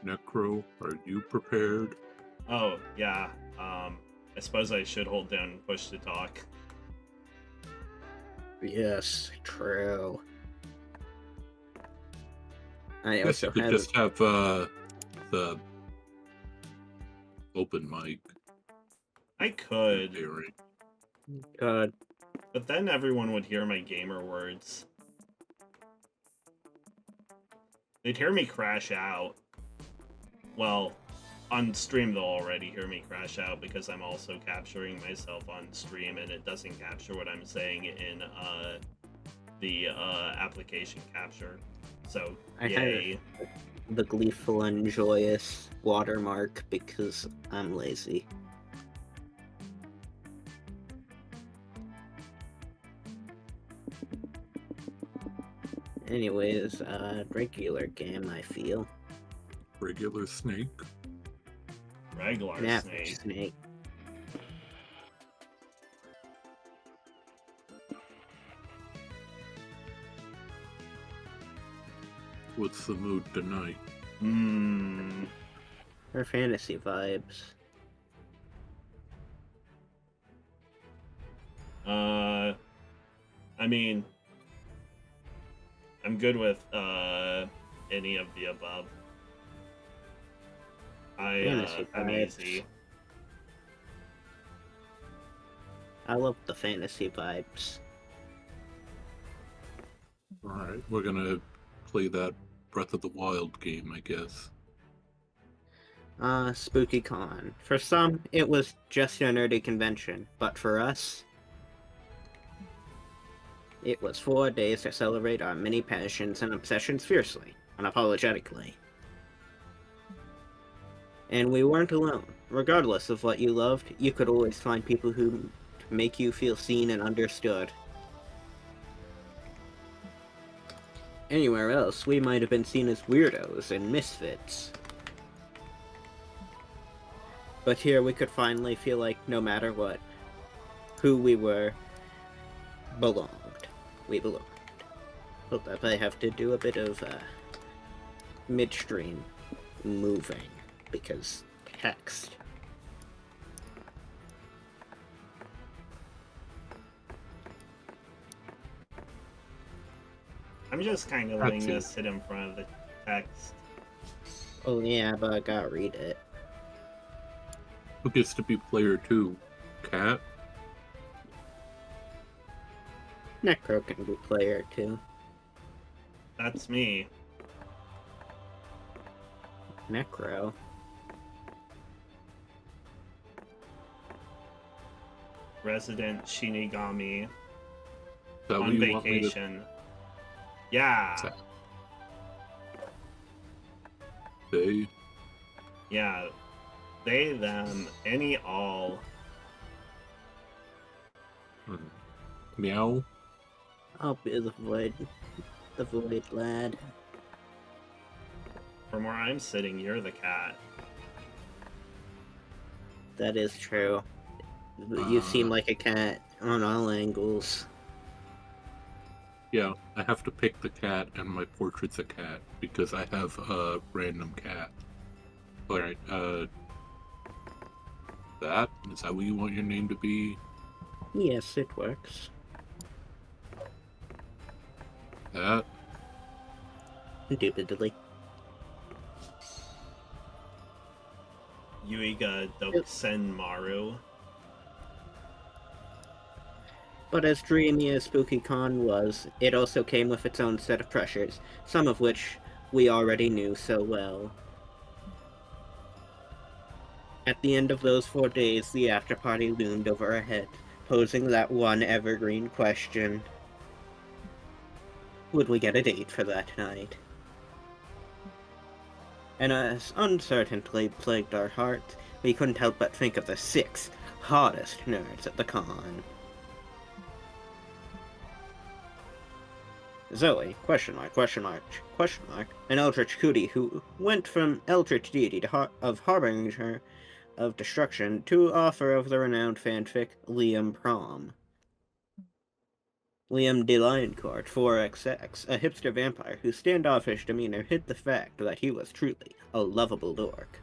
Necro, are you prepared? Oh, yeah. I suppose I should hold down and push to talk. Yes, true. I Guess you also could have just have the open mic. I could, Theory. God. but then everyone would hear my gamer words. They'd hear me crash out. Well, on stream they'll already hear me crash out because I'm also capturing myself on stream and it doesn't capture what I'm saying in the application capture. So, I yay. have the gleeful and joyous watermark because I'm lazy. Anyways, regular game, I feel. Regular snake. Regular Nap snake. snake. What's the mood tonight? Or fantasy vibes. I mean, I'm good with any of the above. I'm vibes. easy. I love the fantasy vibes. Alright, we're gonna play that Breath of the Wild game, I guess. Spooky Con. For some, it was just a nerdy convention, but for us, it was 4 days to celebrate our many passions and obsessions fiercely, unapologetically. And we weren't alone. Regardless of what you loved, you could always find people who make you feel seen and understood. Anywhere else, we might have been seen as weirdos and misfits. But here we could finally feel like no matter what, who we were, belonged. We belonged. Hold up, I have to do a bit of midstream moving because text. I'm just kind of letting this sit in front of the text. Oh yeah, but I gotta read it. Who gets to be player 2? Cat? Nekro can be player 2. That's me. Nekro. Resident Shinigami. That On vacation. Yeah. They? Yeah. They, them, any, all. Meow? I'll be the void lad. From where I'm sitting, you're the cat. That is true. You seem like a cat on all angles. Yeah, I have to pick the cat, and my portrait's a cat, because I have a random cat. Alright, that? Is that what you want your name to be? Yes, it works. That? Indubitably. Yuiga Senryu. But as dreamy as Spooky Con was, it also came with its own set of pressures, some of which we already knew so well. At the end of those 4 days, the after-party loomed over our head, posing that one evergreen question. Would we get a date for that night? And as uncertainty plagued our hearts, we couldn't help but think of the 6 hottest nerds at the con. Zoe, question mark, an eldritch cootie who went from eldritch deity to harbinger of destruction to author of the renowned fanfic Liam Prom. Liam de Lioncourt, 4XX, a hipster vampire whose standoffish demeanor hid the fact that he was truly a lovable dork.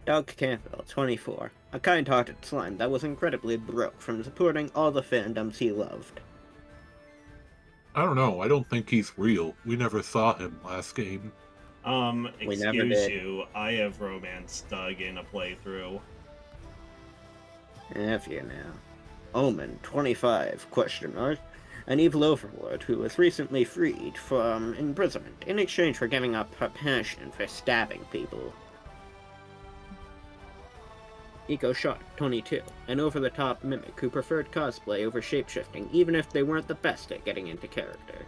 Doug Campbell, 24, a kind-hearted slime that was incredibly broke from supporting all the fandoms he loved. I don't know. I don't think he's real. We never saw him last game. We never Excuse did. you. I have romanced Doug in a playthrough. Have you now? Omen, 25, question mark. An evil overlord who was recently freed from imprisonment in exchange for giving up her passion for stabbing people. Eco Shot, 22, an over-the-top mimic who preferred cosplay over shapeshifting even if they weren't the best at getting into character.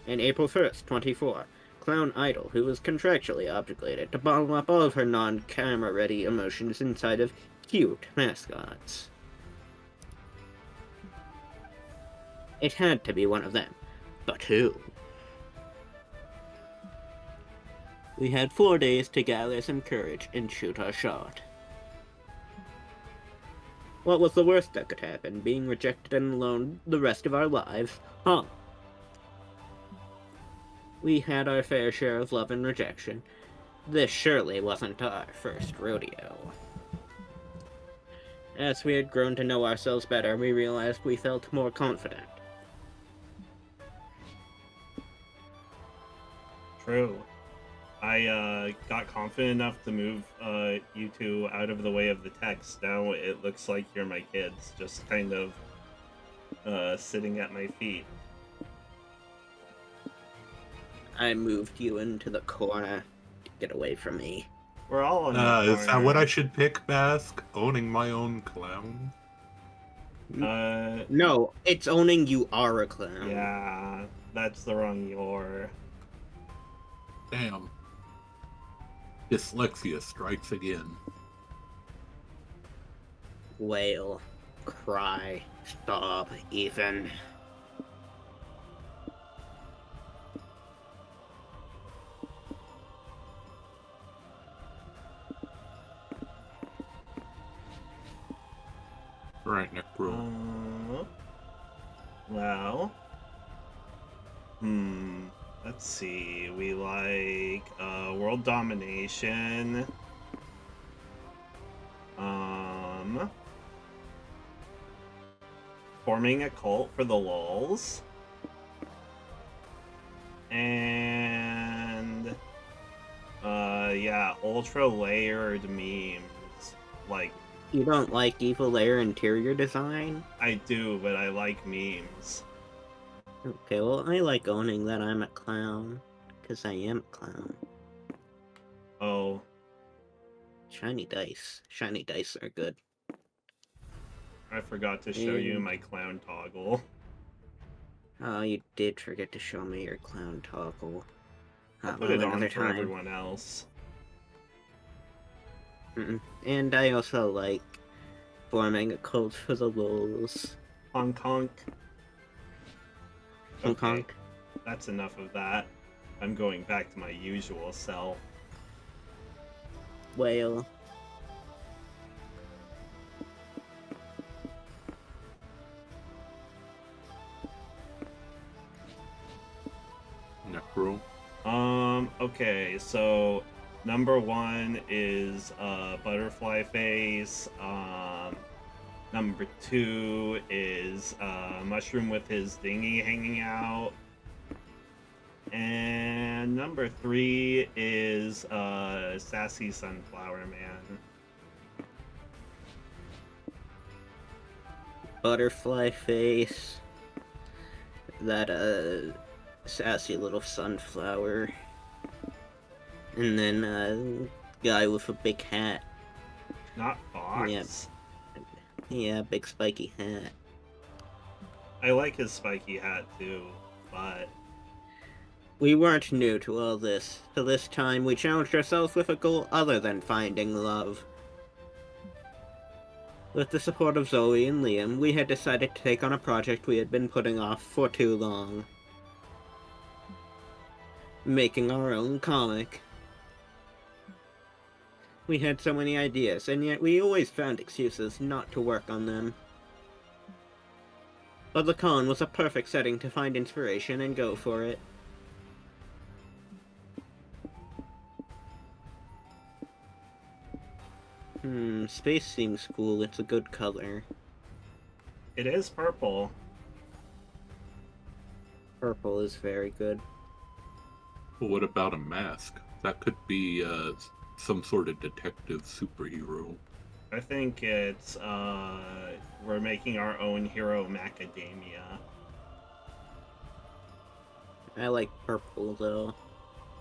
And April 1st, 24, Clown Idol who was contractually obligated to bottle up all of her non-camera-ready emotions inside of cute mascots. It had to be one of them. But who? We had 4 days to gather some courage and shoot our shot. What was the worst that could happen? Being rejected and alone the rest of our lives? Huh. We had our fair share of love and rejection. This surely wasn't our first rodeo. As we had grown to know ourselves better, we realized we felt more confident. True. I got confident enough to move you two out of the way of the text. Now it looks like you're my kids, just kind of sitting at my feet. I moved you into the corner to get away from me. We're all on the Is that what I should pick, Bask? Owning my own clown? No, it's owning you are a clown. Yeah, that's the wrong your. Damn. Dyslexia strikes again. Wail. Cry. Stop, Ethan. Right, Nekro. Well. Let's see. We like world domination. Forming a cult for the lulz. And yeah, ultra layered memes. Like, You don't like evil layer interior design? I do, but I like memes. Okay, well, I like owning that I'm a clown. Because I am a clown. Oh, Shiny dice. Shiny dice are good. I forgot to show you my clown toggle. Oh, you did forget to show me your clown toggle. I'll put it on for everyone else. And I also like forming a cult for the lulz. Honk honk. Honk honk. That's enough of that. I'm going back to my usual self. Whale. Nekro. Okay, so number 1 is butterfly face. Number 2 is mushroom with his dinghy hanging out. And number 3 is sassy sunflower man. Butterfly face. That sassy little sunflower. And then guy with a big hat. Not Fox. Yep. Yeah, big spiky hat. I like his spiky hat too, but We weren't new to all this. So this time we challenged ourselves with a goal other than finding love. With the support of Zoe and Liam, we had decided to take on a project we had been putting off for too long. Making our own comic. We had so many ideas, and yet we always found excuses not to work on them. But the con was a perfect setting to find inspiration and go for it. Space seems cool. It's a good color. It is purple. Purple is very good. But what about a mask? That could be some sort of detective superhero. I think it's, we're making our own hero macadamia. I like purple, though.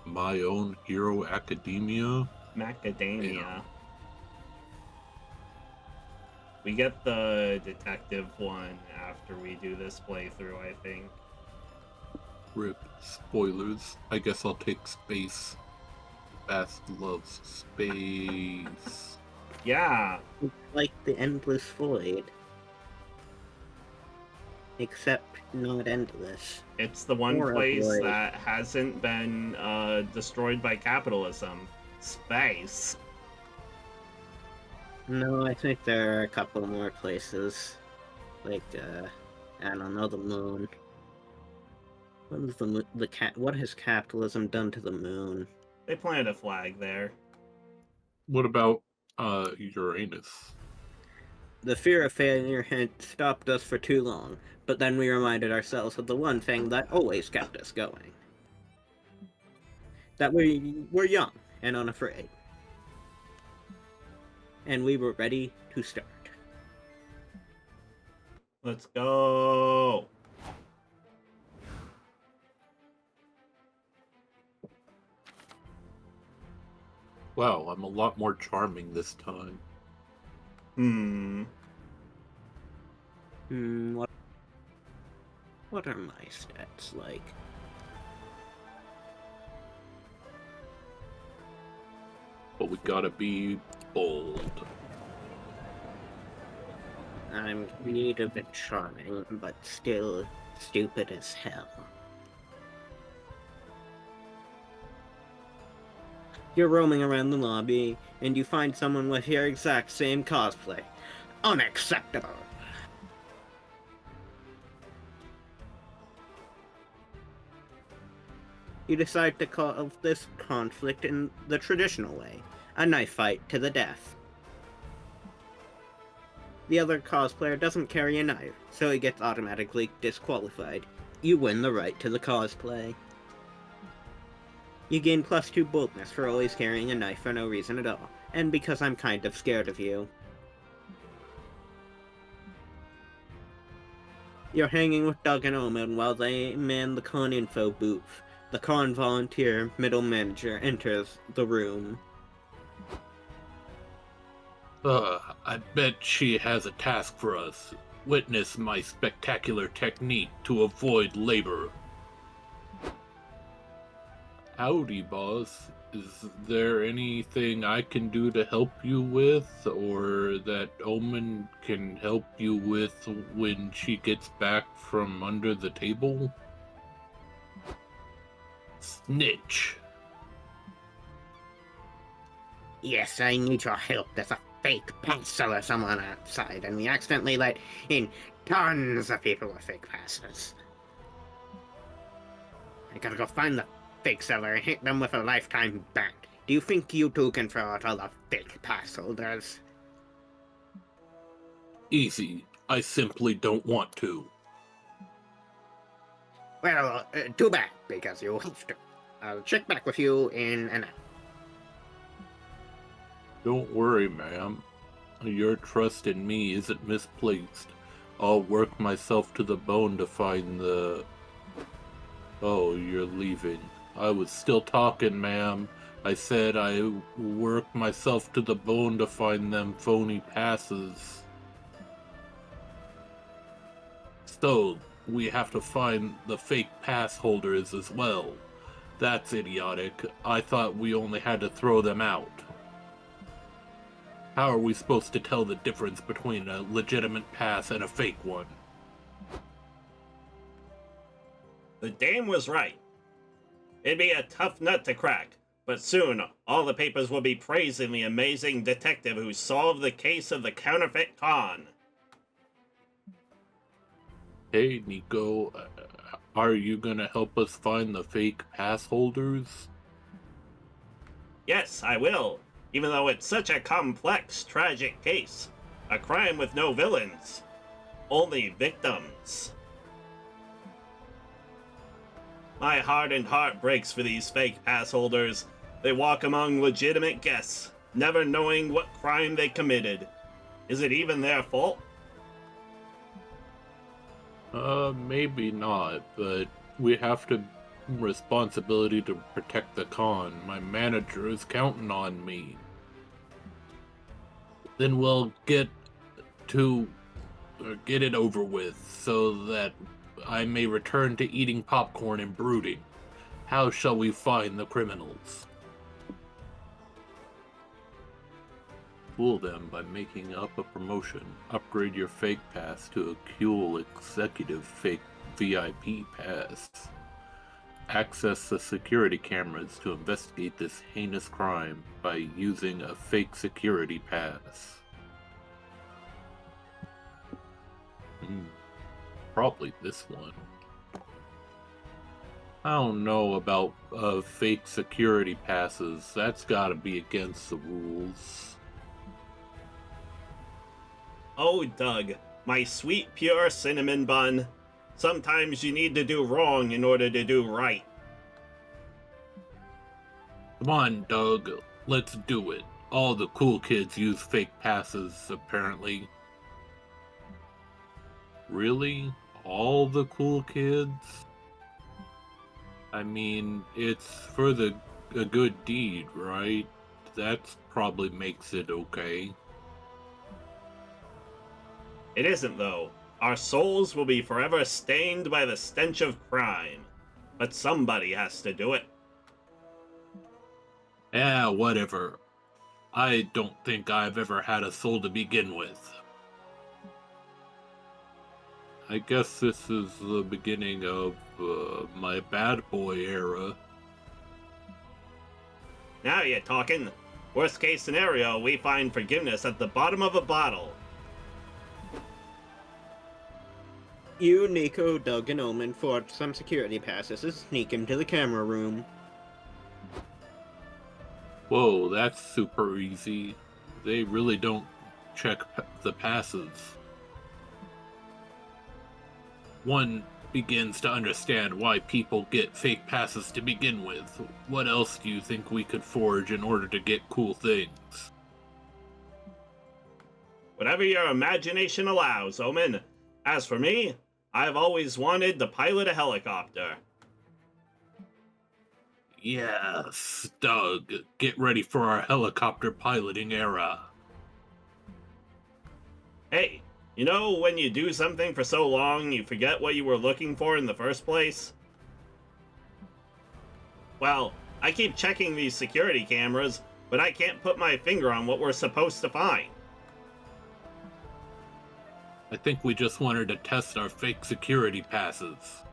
My own hero academia? Macadamia. Yeah. We get the detective one after we do this playthrough, I think. Rip. Spoilers. I guess I'll take space. Bast loves space. Yeah, It's like the endless void. Except not endless. it's the one Or a place void. that hasn't been destroyed by capitalism. Space. No, I think there are a couple more places. Like, I don't know, the moon. What has capitalism done to the moon? They planted a flag there. What about Uranus? The fear of failure had stopped us for too long, but then we reminded ourselves of the one thing that always kept us going. That we were young and unafraid. And we were ready to start. Let's go. Wow, I'm a lot more charming this time. What are my stats like? But we gotta be bold. I'm creative and charming, but still stupid as hell. You're roaming around the lobby, and you find someone with your exact same cosplay. Unacceptable! You decide to call this conflict in the traditional way, a knife fight to the death. The other cosplayer doesn't carry a knife, so he gets automatically disqualified. You win the right to the cosplay. You gain +2 boldness for always carrying a knife for no reason at all, and because I'm kind of scared of you. You're hanging with Doug and Omen while they man the con info booth. The con volunteer middle manager enters the room. I bet she has a task for us. Witness my spectacular technique to avoid labor. Howdy, boss. Is there anything I can do to help you with, or that Omen can help you with when she gets back from under the table? Snitch. Yes, I need your help. There's a fake pass seller someone outside, and we accidentally let in tons of people with fake passes. I gotta go find the fake seller and hit them with a lifetime ban. Do you think you two can throw out all the fake pass holders? Easy. I simply don't want to. Well, too bad, because you have to. I'll check back with you in an hour. Don't worry, ma'am. Your trust in me isn't misplaced. I'll work myself to the bone to find the... Oh, you're leaving. I was still talking, ma'am. I said I work myself to the bone to find them phony passes. So, we have to find the fake pass holders as well. That's idiotic. I thought we only had to throw them out. How are we supposed to tell the difference between a legitimate pass and a fake one? The dame was right. It'd be a tough nut to crack, but soon all the papers will be praising the amazing detective who solved the case of the counterfeit con. Hey, Nico, are you gonna help us find the fake pass holders? Yes, I will, even though it's such a complex, tragic case. A crime with no villains, only victims. My hardened heart breaks for these fake pass holders. They walk among legitimate guests, never knowing what crime they committed. Is it even their fault? Maybe not, but we have to responsibility to protect the con. My manager is counting on me. Then we'll get it over with so that I may return to eating popcorn and brooding. How shall we find the criminals? Fool them by making up a promotion. Upgrade your fake pass to a cool executive fake VIP pass. Access the security cameras to investigate this heinous crime by using a fake security pass. Probably this one. I don't know about fake security passes. That's gotta be against the rules. Oh, Doug, my sweet, pure cinnamon bun. Sometimes you need to do wrong in order to do right. Come on, Doug. Let's do it. All the cool kids use fake passes, apparently. Really? All the cool kids? I mean, it's for a good deed, right? That probably makes it okay. It isn't, though. Our souls will be forever stained by the stench of crime. But somebody has to do it. Yeah, whatever. I don't think I've ever had a soul to begin with. I guess this is the beginning of my bad boy era. Now you're talking. Worst case scenario, we find forgiveness at the bottom of a bottle. You, Nico, Doug, and Omen forged some security passes to sneak into the camera room. Whoa, that's super easy. They really don't check the passes. One begins to understand why people get fake passes to begin with. What else do you think we could forge in order to get cool things? Whatever your imagination allows, Omen. As for me, I've always wanted to pilot a helicopter. Yes, Doug, get ready for our helicopter piloting era. Hey, you know when you do something for so long you forget what you were looking for in the first place? Well, I keep checking these security cameras, but I can't put my finger on what we're supposed to find. I think we just wanted to test our fake security passes.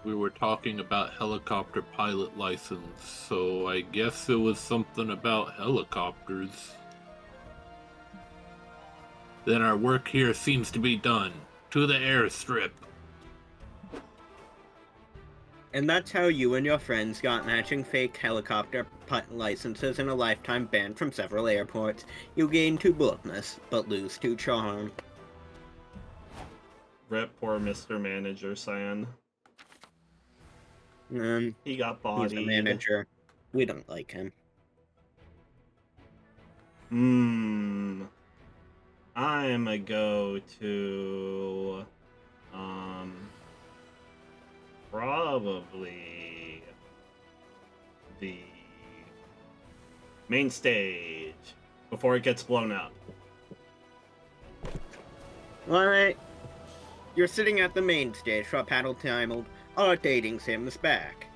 We were talking about helicopter pilot license, so I guess it was something about helicopters. Then our work here seems to be done. To the airstrip. And that's how you and your friends got matching fake helicopter licenses and a lifetime ban from several airports. You gain 2 boldness, but lose 2 charm. Rip poor Mr. Manager San. He got bodied. He's a manager. We don't like him. I'm a go to probably the main stage before it gets blown up. Alright. You're sitting at the main stage for a paddle titled Our Dating Sim's Back.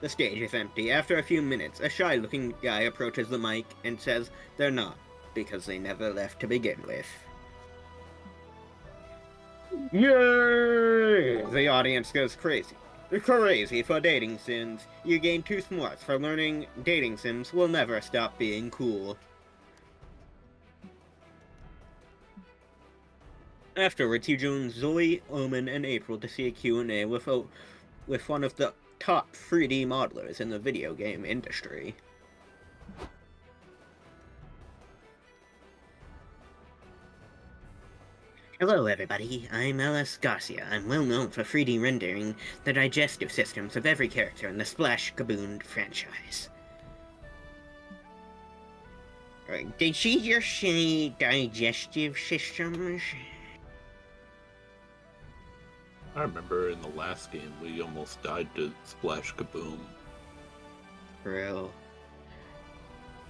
The stage is empty. After a few minutes, a shy-looking guy approaches the mic and says they're not, because they never left to begin with. Yay! The audience goes crazy. Crazy for dating sims. You gain 2 smarts for learning dating sims will never stop being cool. Afterwards, he joined Zoe, Omen, and April to see a Q&A with one of the top 3D modelers in the video game industry. Hello everybody, I'm Ellis Garcia. I'm well known for 3D rendering the digestive systems of every character in the Splash Kaboom franchise. Did she just say digestive systems? I remember in the last game we almost died to Splash Kaboom. True.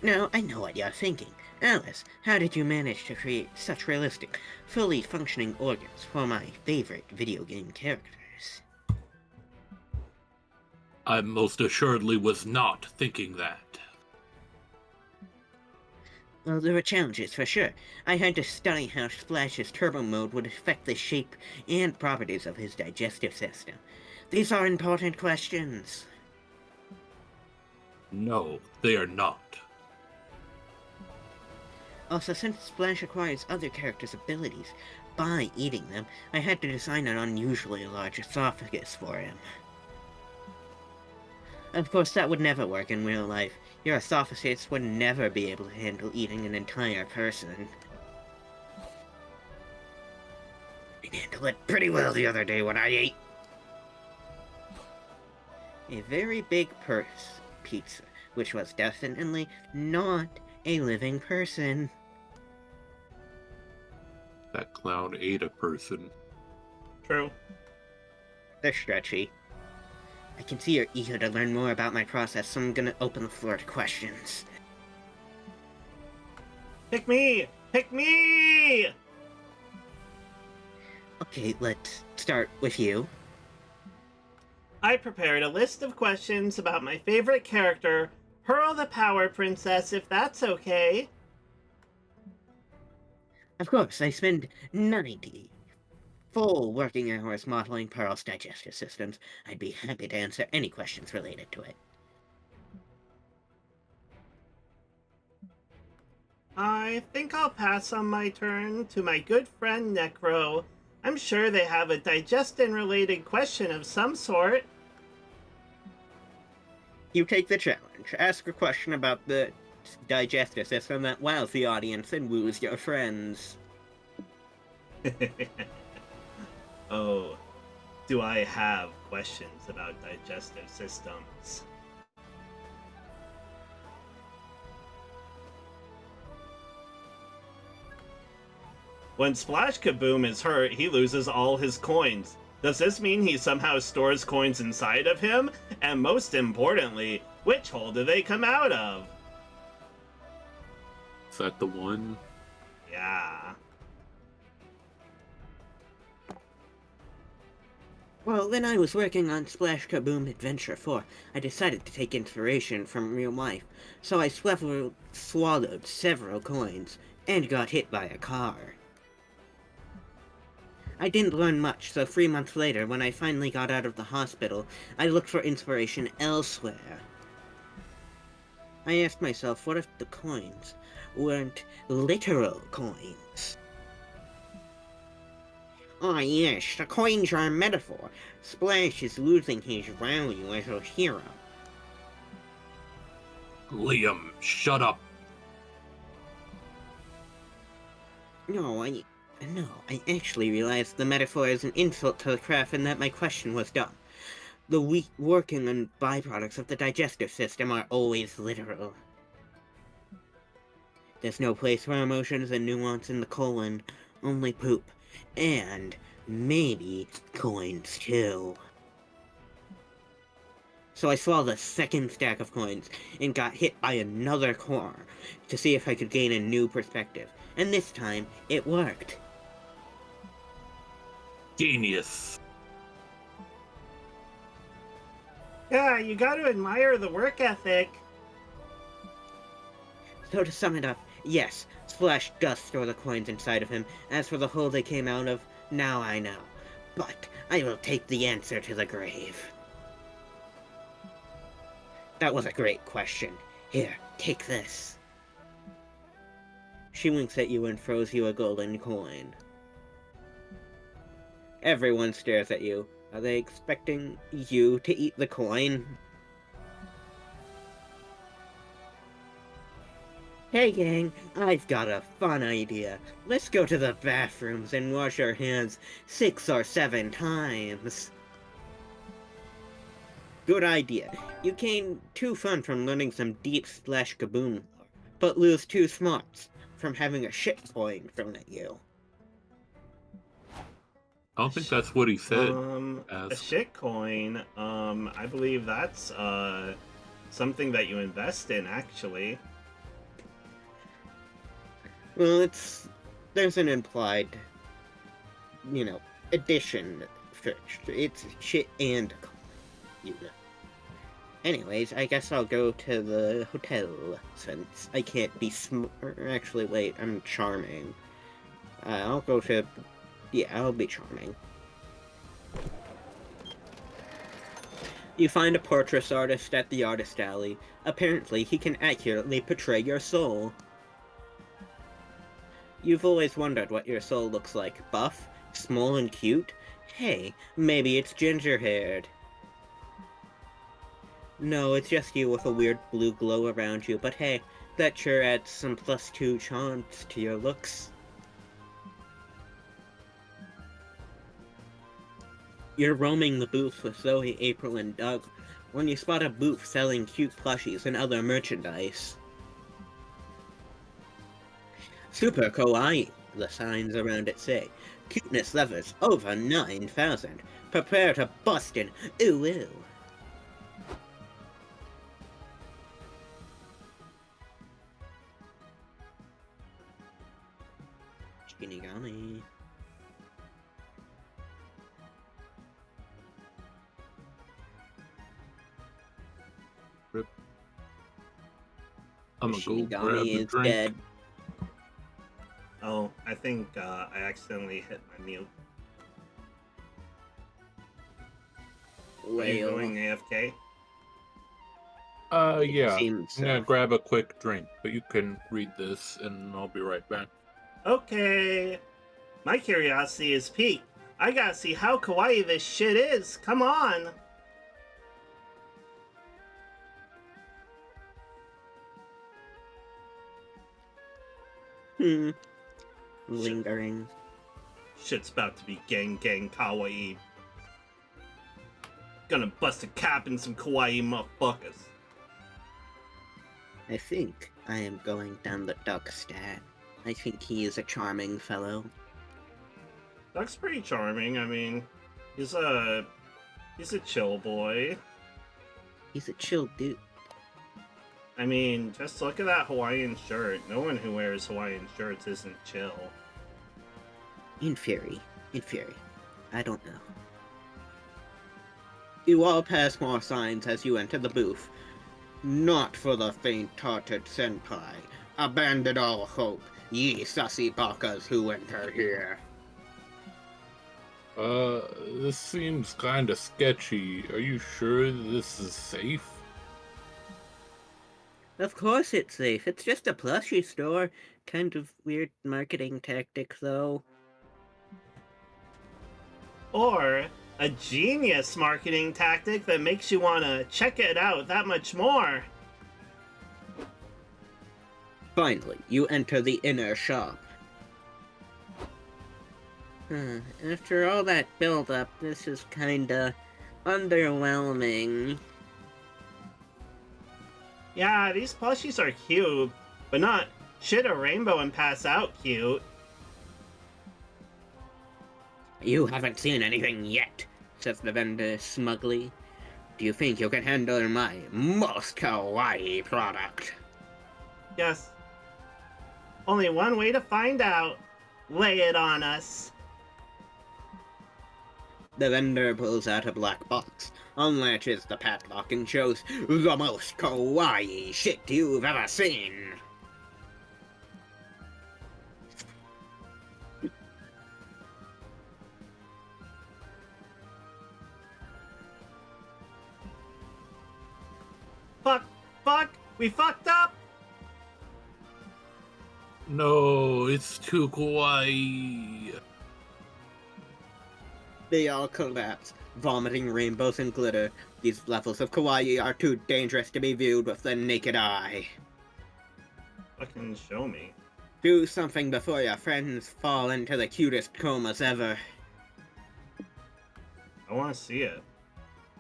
Now, I know what you're thinking. Alice, how did you manage to create such realistic, fully functioning organs for my favorite video game characters? I most assuredly was not thinking that. Well, there were challenges for sure. I had to study how Splash's turbo mode would affect the shape and properties of his digestive system. These are important questions. No, they are not. Also, since Splash acquires other characters' abilities by eating them, I had to design an unusually large esophagus for him. Of course, that would never work in real life. Your esophagus would never be able to handle eating an entire person. I handled it pretty well the other day when I ate a very big pizza, which was definitely not a living person. That clown ate a person. True. They're stretchy. I can see you're eager to learn more about my process, so I'm gonna open the floor to questions. Pick me! Pick me! Okay, let's start with you. I prepared a list of questions about my favorite character, Pearl the Power Princess, if that's okay. Of course, I spend 90 full working hours modeling Pearl's digestive systems. I'd be happy to answer any questions related to it. I think I'll pass on my turn to my good friend Nekro. I'm sure they have a digestion-related question of some sort. You take the challenge. Ask a question about the digestive system that wows the audience and woos your friends. Oh, do I have questions about digestive systems? When Splash Kaboom is hurt, he loses all his coins. Does this mean he somehow stores coins inside of him? And most importantly, which hole do they come out of? Is that the one? Yeah. Well, when I was working on Splash Kaboom Adventure 4, I decided to take inspiration from real life, so I swallowed several coins and got hit by a car. I didn't learn much, so 3 months later, when I finally got out of the hospital, I looked for inspiration elsewhere. I asked myself, what if the coins weren't literal coins? Ah yes, the coins are a metaphor. Splash is losing his value as a hero. Liam, shut up. No, I actually realized the metaphor is an insult to the craft and that my question was dumb. The working and byproducts of the digestive system are always literal. There's no place for emotions and nuance in the colon, only poop. And maybe coins too. So I swallowed a second stack of coins and got hit by another car to see if I could gain a new perspective. And this time, it worked. Genius. Yeah, you gotta admire the work ethic. So to sum it up, yes, Splash does store the coins inside of him. As for the hole they came out of, now I know. But I will take the answer to the grave. That was a great question. Here, take this. She winks at you and throws you a golden coin. Everyone stares at you. Are they expecting you to eat the coin? Hey gang, I've got a fun idea. Let's go to the bathrooms and wash our hands 6 or 7 times. Good idea. You gain 2 fun from learning some deep/kaboom lore, but lose 2 smarts from having a shit coin thrown at you. I don't think that's what he said. A shit coin. I believe that's something that you invest in, actually. Well, there's an implied, addition first. It's shit and coin, Anyways, I guess I'll go to the hotel, since I can't be actually, wait, I'm charming. I'll go to... yeah, I'll be charming. You find a portrait artist at the artist alley. Apparently, he can accurately portray your soul. You've always wondered what your soul looks like. Buff? Small and cute? Hey, maybe it's ginger-haired. No, it's just you with a weird blue glow around you, but hey, that sure adds some +2 charms to your looks. You're roaming the booths with Zoe, April, and Doug when you spot a booth selling cute plushies and other merchandise. Super kawaii, the signs around it say. Cuteness levels over 9,000. Prepare to bust in ooh ooh. Shinigami. Rip. I'm gonna go grab Shinigami a is drink. dead. Oh, I think I accidentally hit my mute. Are you Well, going AFK? Yeah. seems I'm gonna so. grab a quick drink, but you can read this, and I'll be right back. Okay. My curiosity is piqued. I gotta see how kawaii this shit is. Come on. Lingering. Shit's about to be gang kawaii. Gonna bust a cap in some kawaii motherfuckers. I think I am going down the Duck stat. I think he is a charming fellow. Duck's pretty charming. I mean, he's a chill boy. He's a chill dude. I mean, just look at that Hawaiian shirt. No one who wears Hawaiian shirts isn't chill. In Fury. I don't know. You all pass more signs as you enter the booth. Not for the faint-hearted senpai. Abandon all hope, ye sussy bakas who enter here. This seems kinda sketchy. Are you sure this is safe? Of course it's safe. It's just a plushie store. Kind of weird marketing tactic, though. Or a genius marketing tactic that makes you want to check it out that much more. Finally, you enter the inner shop. After all that build-up, this is kinda underwhelming. Yeah, these plushies are cute, but not shit a rainbow and pass out cute. You haven't seen anything yet, says the vendor smugly. Do you think you can handle my most kawaii product? Yes. Only one way to find out. Lay it on us. The vendor pulls out a black box, unlatches the padlock, and shows the most kawaii shit you've ever seen. Fuck, we fucked up. No, it's too kawaii. They all collapse, vomiting rainbows and glitter. These levels of kawaii are too dangerous to be viewed with the naked eye. Fucking show me. Do something before your friends fall into the cutest comas ever. I want to see it.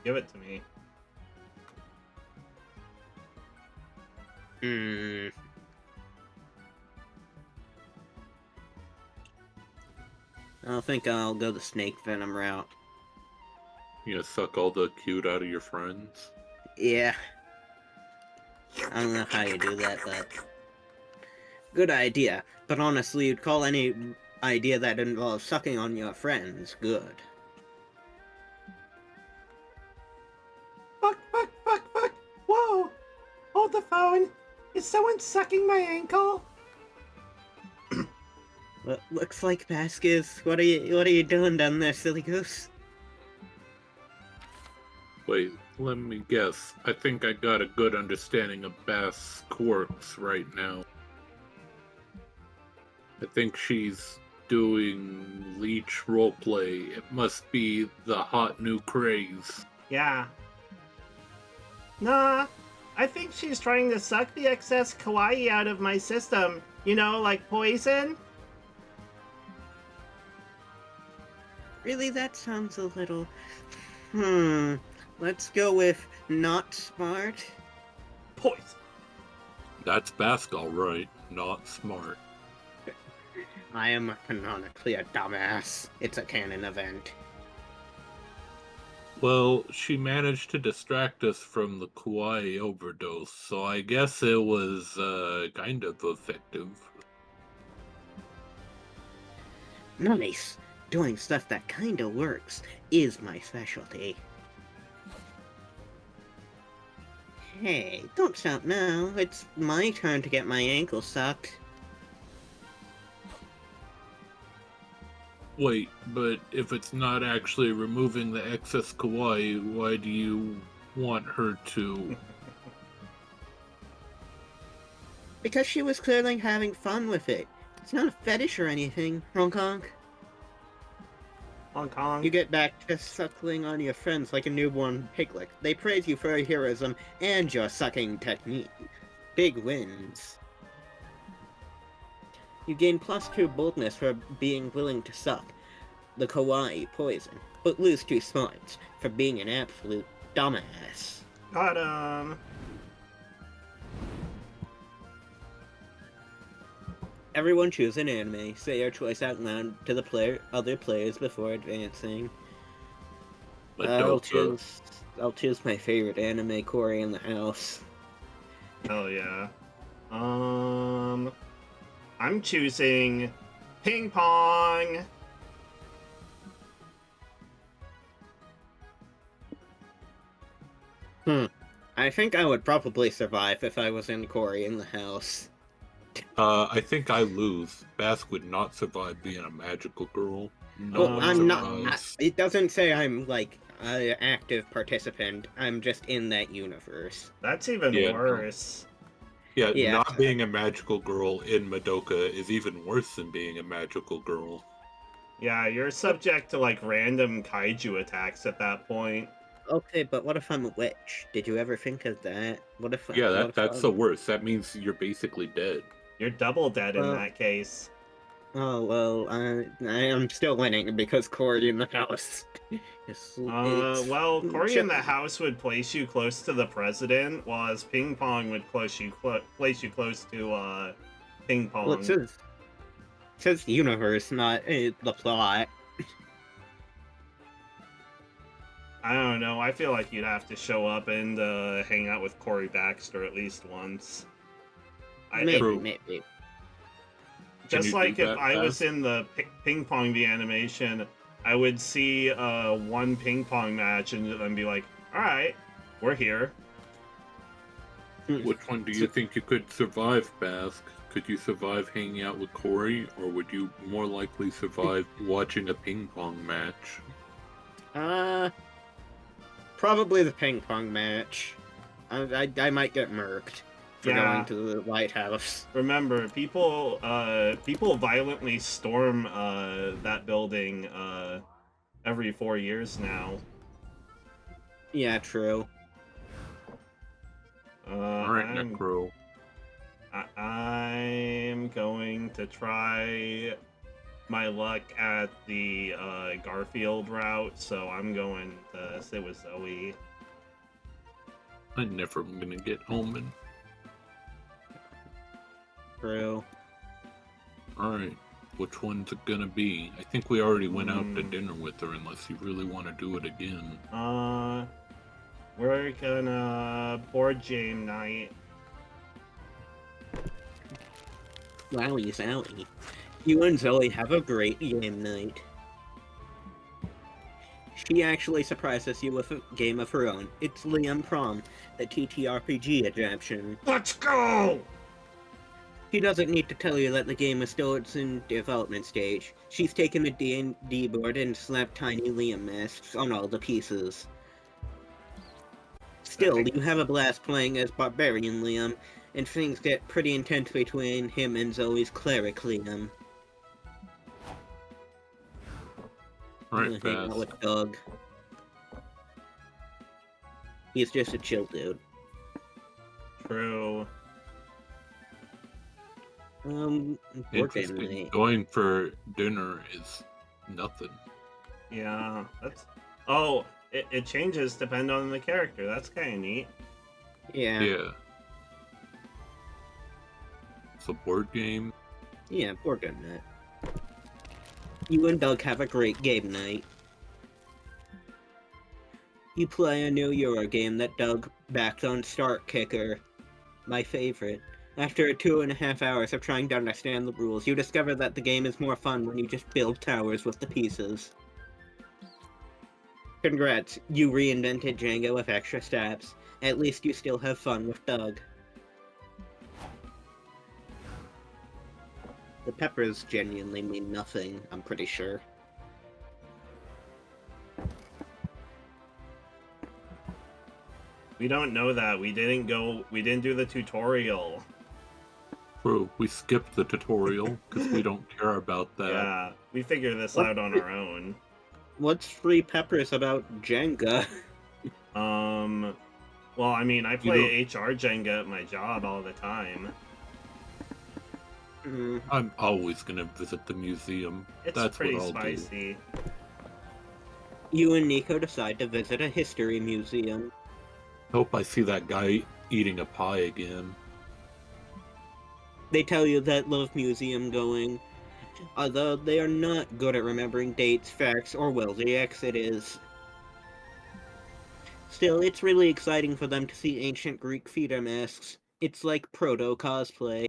Give it to me. I think I'll go the snake venom route. You gonna suck all the cute out of your friends? Yeah. I don't know how you do that, but... Good idea. But honestly, you'd call any idea that involves sucking on your friends good. Fuck, fuck, fuck, fuck. Whoa. Hold the phone. Is someone sucking my ankle? Well, looks like Baskis. What are you doing down there, silly goose? Wait, let me guess. I think I got a good understanding of Bass' quirks right now. I think she's doing leech roleplay. It must be the hot new craze. Yeah. Nah, I think she's trying to suck the excess kawaii out of my system. You know, like poison? Really, that sounds a little... Let's go with not smart. Poison. That's Bask, all right. Not smart. I am canonically a dumbass. It's a canon event. Well, she managed to distract us from the kawaii overdose, so I guess it was, kind of effective. Nice. Doing stuff that kinda works is my specialty. Hey, don't shout now. It's my turn to get my ankle sucked. Wait, but if it's not actually removing the excess kawaii, why do you want her to? Because she was clearly having fun with it. It's not a fetish or anything, Hong Kong. Hong Kong. You get back to suckling on your friends like a newborn piglet. They praise you for your heroism and your sucking technique. Big wins. You gain +2 boldness for being willing to suck the kawaii poison, but lose 2 smarts for being an absolute dumbass. Got him. Everyone choose an anime. Say your choice out loud to the other players before advancing. I'll choose my favorite anime, Cory in the House. Hell yeah. I'm choosing ping pong. I think I would probably survive if I was in Cory in the House. I think I lose. Bask would not survive being a magical girl. Well, I'm not. survives. It doesn't say I'm like an active participant. I'm just in that universe. That's even Yeah. worse. Yeah, not being a magical girl in Madoka is even worse than being a magical girl. Yeah, you're subject to like random kaiju attacks at that point. Okay, but what if I'm a witch? Did you ever think of that? What if? Yeah, what if that's the worst. That means you're basically dead. You're double dead in Well- that case. Oh well, I am still winning because Cory in the House. Well, Cory in the House would place you close to the president, while ping pong would place you close to ping pong. Well, it says the universe, not the plot. I don't know. I feel like you'd have to show up and hang out with Cory Baxter at least once. Maybe. Just you like do if that I was fast? in the ping pong the animation, I would see one ping pong match and then be like, "All right, we're here." Which one do you think you could survive, Bask? Could you survive hanging out with Cory, or would you more likely survive watching a ping pong match? Probably the ping pong match. I might get murked for Yeah. going to the White House. Remember, people violently storm that building every 4 years now. Yeah, true. Alright, I'm Necro. I'm going to try my luck at the Garfield route, so I'm going to sit with Zoe. I never am gonna get Omen. True. Alright, which one's it gonna be? I think we already went out to Hmm. dinner with her, unless you really want to do it again. We're gonna board game night. Wowie zowie. You and Zoe have a great game night. She actually surprises you with a game of her own. It's Liam Prom, the TTRPG adaptation. Let's go! She doesn't need to tell you that the game is still in development stage. She's taken a D&D board and slapped tiny Liam masks on all the pieces. Still, you have a blast playing as Barbarian Liam, and things get pretty intense between him and Zoe's Cleric Liam. Alright, Hang out Baz. with Doug. He's just a chill dude. True. Board game Interesting. night. Going for dinner is nothing. Yeah, that's... Oh, it changes depending on the character. That's kind of neat. Yeah. Yeah. It's a board game. Yeah, board game night. You and Doug have a great game night. You play a new Euro game that Doug backed on Start Kicker, my favorite. After 2.5 hours of trying to understand the rules, you discover that the game is more fun when you just build towers with the pieces. Congrats, you reinvented Jenga with extra steps. At least you still have fun with Doug. The peppers genuinely mean nothing, I'm pretty sure. We don't know that. We didn't do the tutorial. True, we skipped the tutorial because we don't care about that. Yeah, we figured this What? out on our own. What's free peppers about Jenga? Well, I mean, I play HR Jenga at my job all the time. I'm always gonna visit the museum. It's That's pretty what I'll spicy. You and Nico decide to visit a history museum. do. Hope I see that guy eating a pie again. They tell you that love museum going, although they are not good at remembering dates, facts, or well, the exit is. Still, it's really exciting for them to see ancient Greek theater masks. It's like proto-cosplay.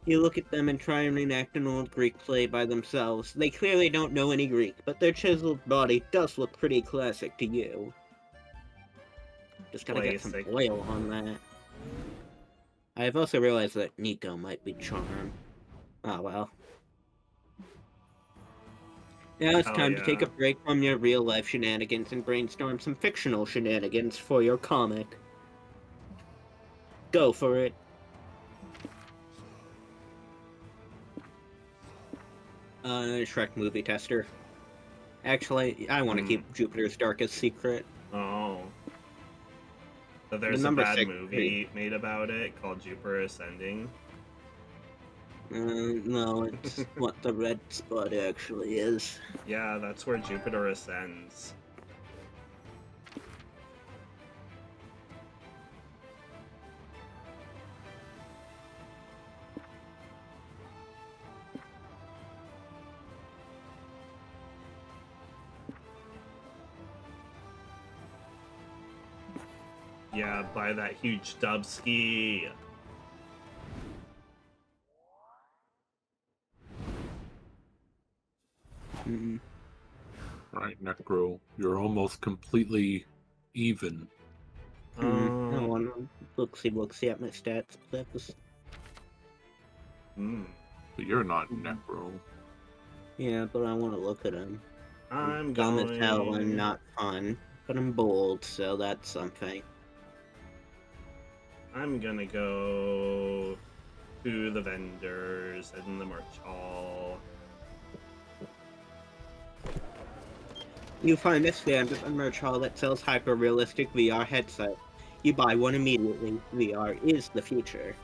You look at them and try and reenact an old Greek play by themselves. They clearly don't know any Greek, but their chiseled body does look pretty classic to you. Just gotta get some Classic. oil on that. I've also realized that Nico might be charmed. Oh well. Now it's Hell time to take a yeah. break from your real-life shenanigans and brainstorm some fictional shenanigans for your comic. Go for it. Shrek movie tester. Actually, I want to keep Jupiter's Darkest Secret. Oh. So there's a number bad 6 movie made about it called Jupiter Ascending. No, it's what the red spot actually is. Yeah, that's where Jupiter ascends. Yeah, buy that huge dubski. Alright, Necro, you're almost completely even. I want to look-see at my stats. But you're not Necro. Yeah, but I want to look at them. I'm Dumb going... as hell and not fun, but I'm bold, so that's something. I'm gonna go to the vendors and the merch hall. You find a stand at a merch hall that sells hyper-realistic VR headset. You buy one immediately. VR is the future.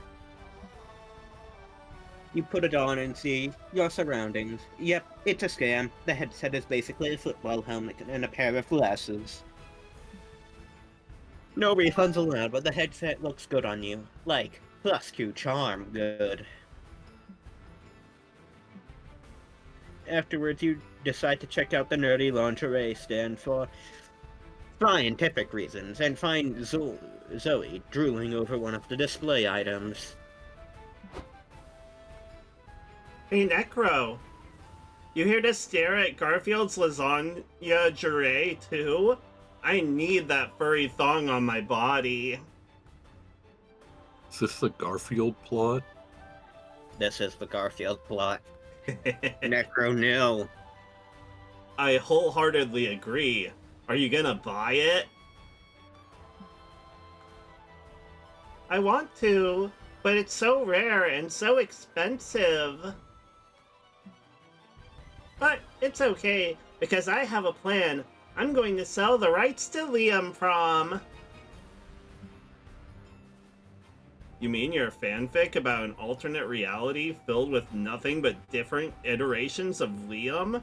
You put it on and see your surroundings. Yep, it's a scam. The headset is basically a football helmet and a pair of glasses. No refunds allowed, but the headset looks good on you. Like, +2 charm good. Afterwards, you decide to check out the nerdy lingerie stand for scientific reasons and find Zoe drooling over one of the display items. Hey, Necro. You here to stare at Garfield's Lasagngerie too? I need that furry thong on my body. Is this the Garfield plot? This is the Garfield plot. Necro nil. I wholeheartedly agree. Are you gonna buy it? I want to, but it's so rare and so expensive. But it's okay, because I have a plan. I'm going to sell the rights to Liam Prom. You mean your fanfic about an alternate reality filled with nothing but different iterations of Liam?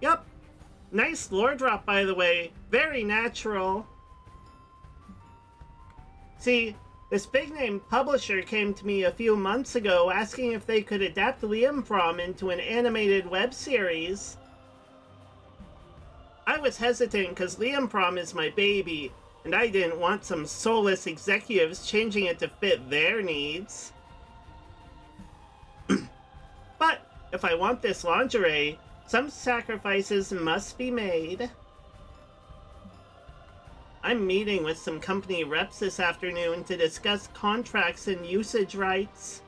Yup. Nice lore drop, by the way. Very natural. See, this big-name publisher came to me a few months ago asking if they could adapt Liam Prom into an animated web series. I was hesitant because Liam Prom is my baby, and I didn't want some soulless executives changing it to fit their needs. But if I want this lingerie, some sacrifices must be made. I'm meeting with some company reps this afternoon to discuss contracts and usage rights.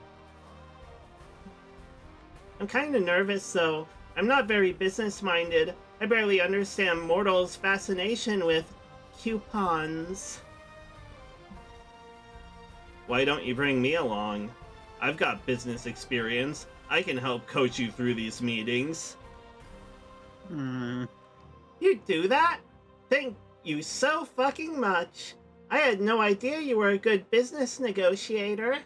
I'm kinda nervous though. I'm not very business-minded. I barely understand mortals' fascination with coupons. Why don't you bring me along? I've got business experience. I can help coach you through these meetings. You do that? Thank you so fucking much. I had no idea you were a good business negotiator.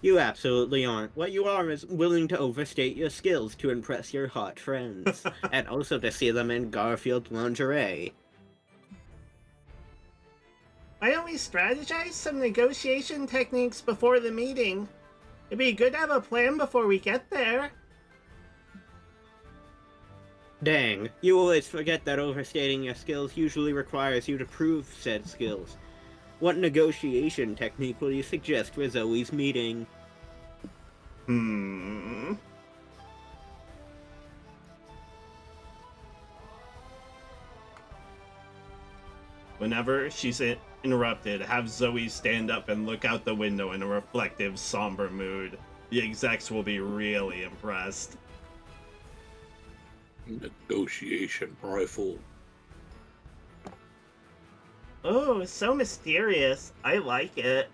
You absolutely aren't. What you are is willing to overstate your skills to impress your hot friends, and also to see them in Garfield lingerie. Why don't we strategize some negotiation techniques before the meeting? It'd be good to have a plan before we get there. Dang, you always forget that overstating your skills usually requires you to prove said skills. What negotiation technique will you suggest for Zoe's meeting? Whenever she's interrupted, have Zoe stand up and look out the window in a reflective, somber mood. The execs will be really impressed. Negotiation rifle. Oh, so mysterious. I like it.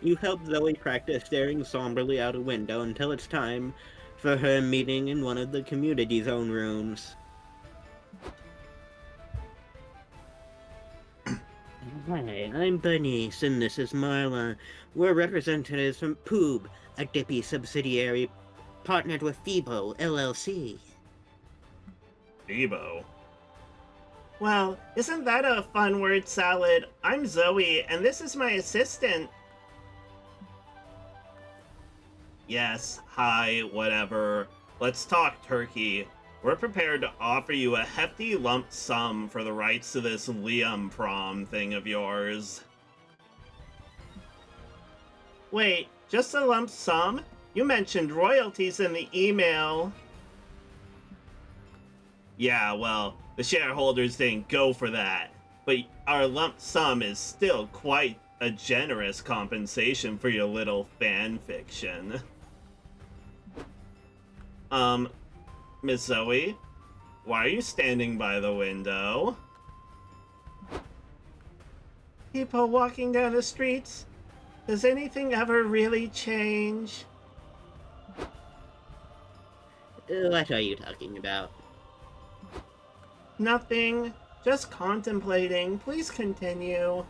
You help Zoe practice staring somberly out a window until it's time for her meeting in one of the community zone rooms. Hi, I'm Bernice, and this is Marla. We're representatives from Poob, a Dippy subsidiary partnered with Phoebo, LLC. Phoebo? Well, isn't that a fun word salad? I'm Zoe, and this is my assistant. Yes, hi, whatever. Let's talk turkey. We're prepared to offer you a hefty lump sum for the rights to this Liam Prom thing of yours. Wait, just a lump sum? You mentioned royalties in the email. Yeah, well, the shareholders didn't go for that, but our lump sum is still quite a generous compensation for your little fan fiction. Miss Zoe, why are you standing by the window? People walking down the streets? Does anything ever really change? What are you talking about? Nothing. Just contemplating. Please continue.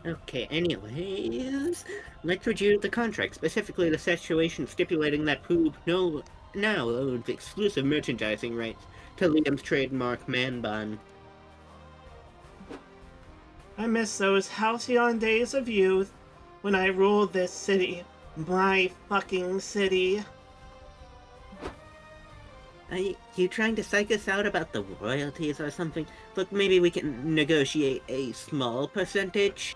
Okay, anyways, let's review the contract, specifically the situation stipulating that Poob now owns exclusive merchandising rights to Liam's trademark man bun. I miss those halcyon days of youth when I ruled this city. My fucking city. Are you trying to psych us out about the royalties or something? Look, maybe we can negotiate a small percentage?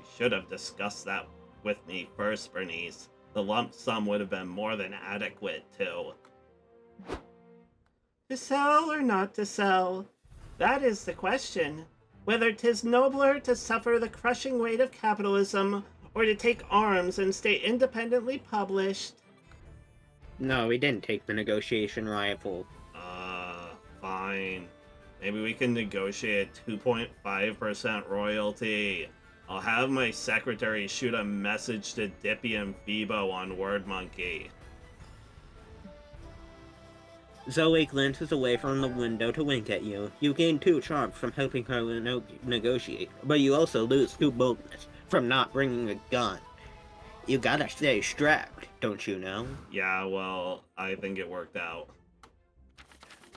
You should have discussed that with me first, Bernice. The lump sum would have been more than adequate, too. To sell or not to sell? That is the question. Whether 'tis nobler to suffer the crushing weight of capitalism or to take arms and stay independently published. No, we didn't take the negotiation rifle. Fine. Maybe we can negotiate 2.5% royalty. I'll have my secretary shoot a message to Dippy and Phoebo on WordMonkey. Zoe glances away from the window to wink at you. You gain 2 charms from helping her negotiate, but you also lose 2 boldness from not bringing a gun. You gotta stay strapped, don't you know? Yeah, well, I think it worked out.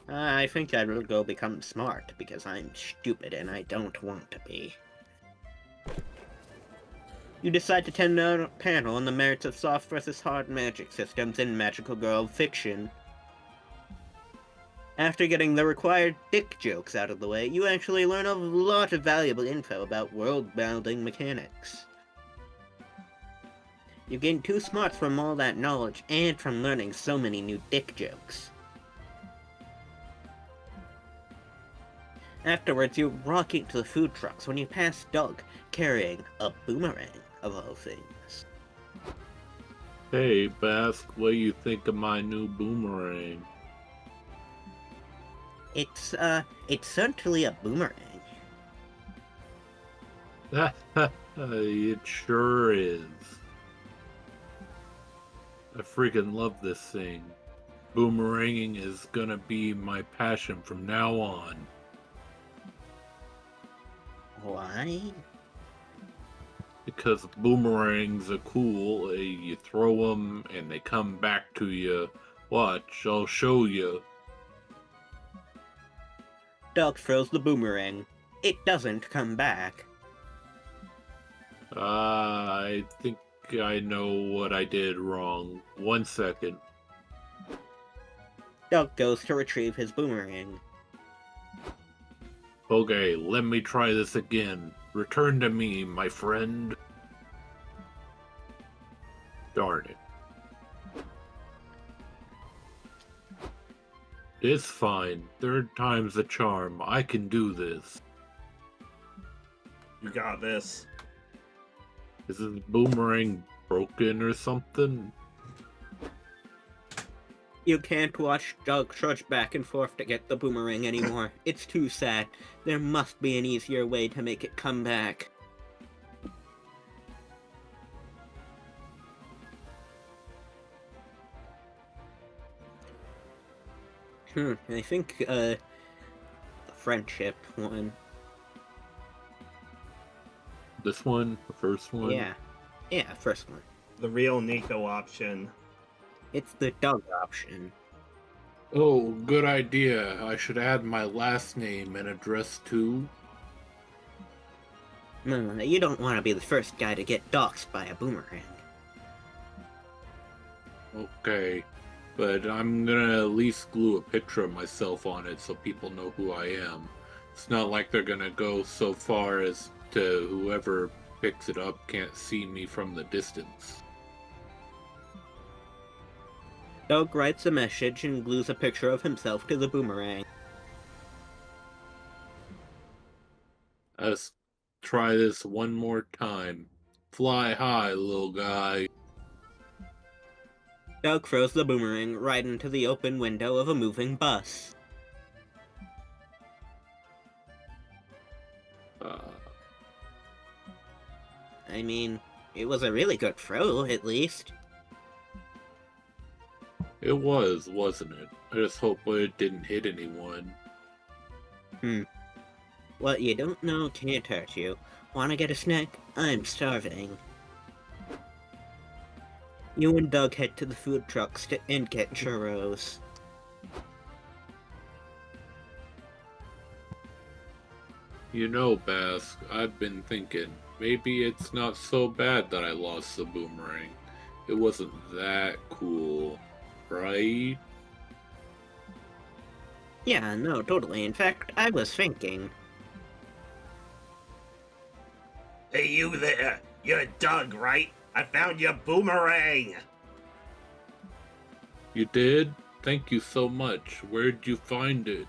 I think I will go become smart, because I'm stupid and I don't want to be. You decide to attend a panel on the merits of soft versus hard magic systems in Magical Girl fiction. After getting the required dick jokes out of the way, you actually learn a lot of valuable info about world-building mechanics. You gain 2 smarts from all that knowledge and from learning so many new dick jokes. Afterwards, you rock into the food trucks when you pass Doug carrying a boomerang, of all things. Hey, Bask, what do you think of my new boomerang? It's certainly a boomerang. It sure is. I freaking love this thing. Boomeranging is gonna be my passion from now on. Why? Because boomerangs are cool. You throw them and they come back to you. Watch, I'll show you. Doug throws the boomerang. It doesn't come back. I think I know what I did wrong. 1 second. Doug goes to retrieve his boomerang. Okay, let me try this again. Return to me, my friend. Darn it. It's fine. 3rd time's the charm. I can do this. You got this. Is this boomerang broken or something? You can't watch Doug trudge back and forth to get the boomerang anymore. It's too sad. There must be an easier way to make it come back. I think, the friendship one. This one? The first one? Yeah, first one. The real Nico option. It's the Doug option. Oh, good idea. I should add my last name and address too. No, you don't want to be the first guy to get doxxed by a boomerang. Okay. But I'm gonna at least glue a picture of myself on it so people know who I am. It's not like they're gonna go so far as to whoever picks it up can't see me from the distance. Doug writes a message and glues a picture of himself to the boomerang. Let's try this one more time. Fly high, little guy. Doug throws the boomerang right into the open window of a moving bus. I mean, It was a really good throw, at least. It was, wasn't it? I just hope it didn't hit anyone. What you don't know can't hurt you. Wanna get a snack? I'm starving. You and Doug head to the food trucks and get churros. You know, Bask, I've been thinking, maybe it's not so bad that I lost the boomerang. It wasn't that cool, right? Yeah, no, totally. In fact, I was thinking. Hey, you there! You're Doug, right? I found your boomerang! You did? Thank you so much. Where'd you find it?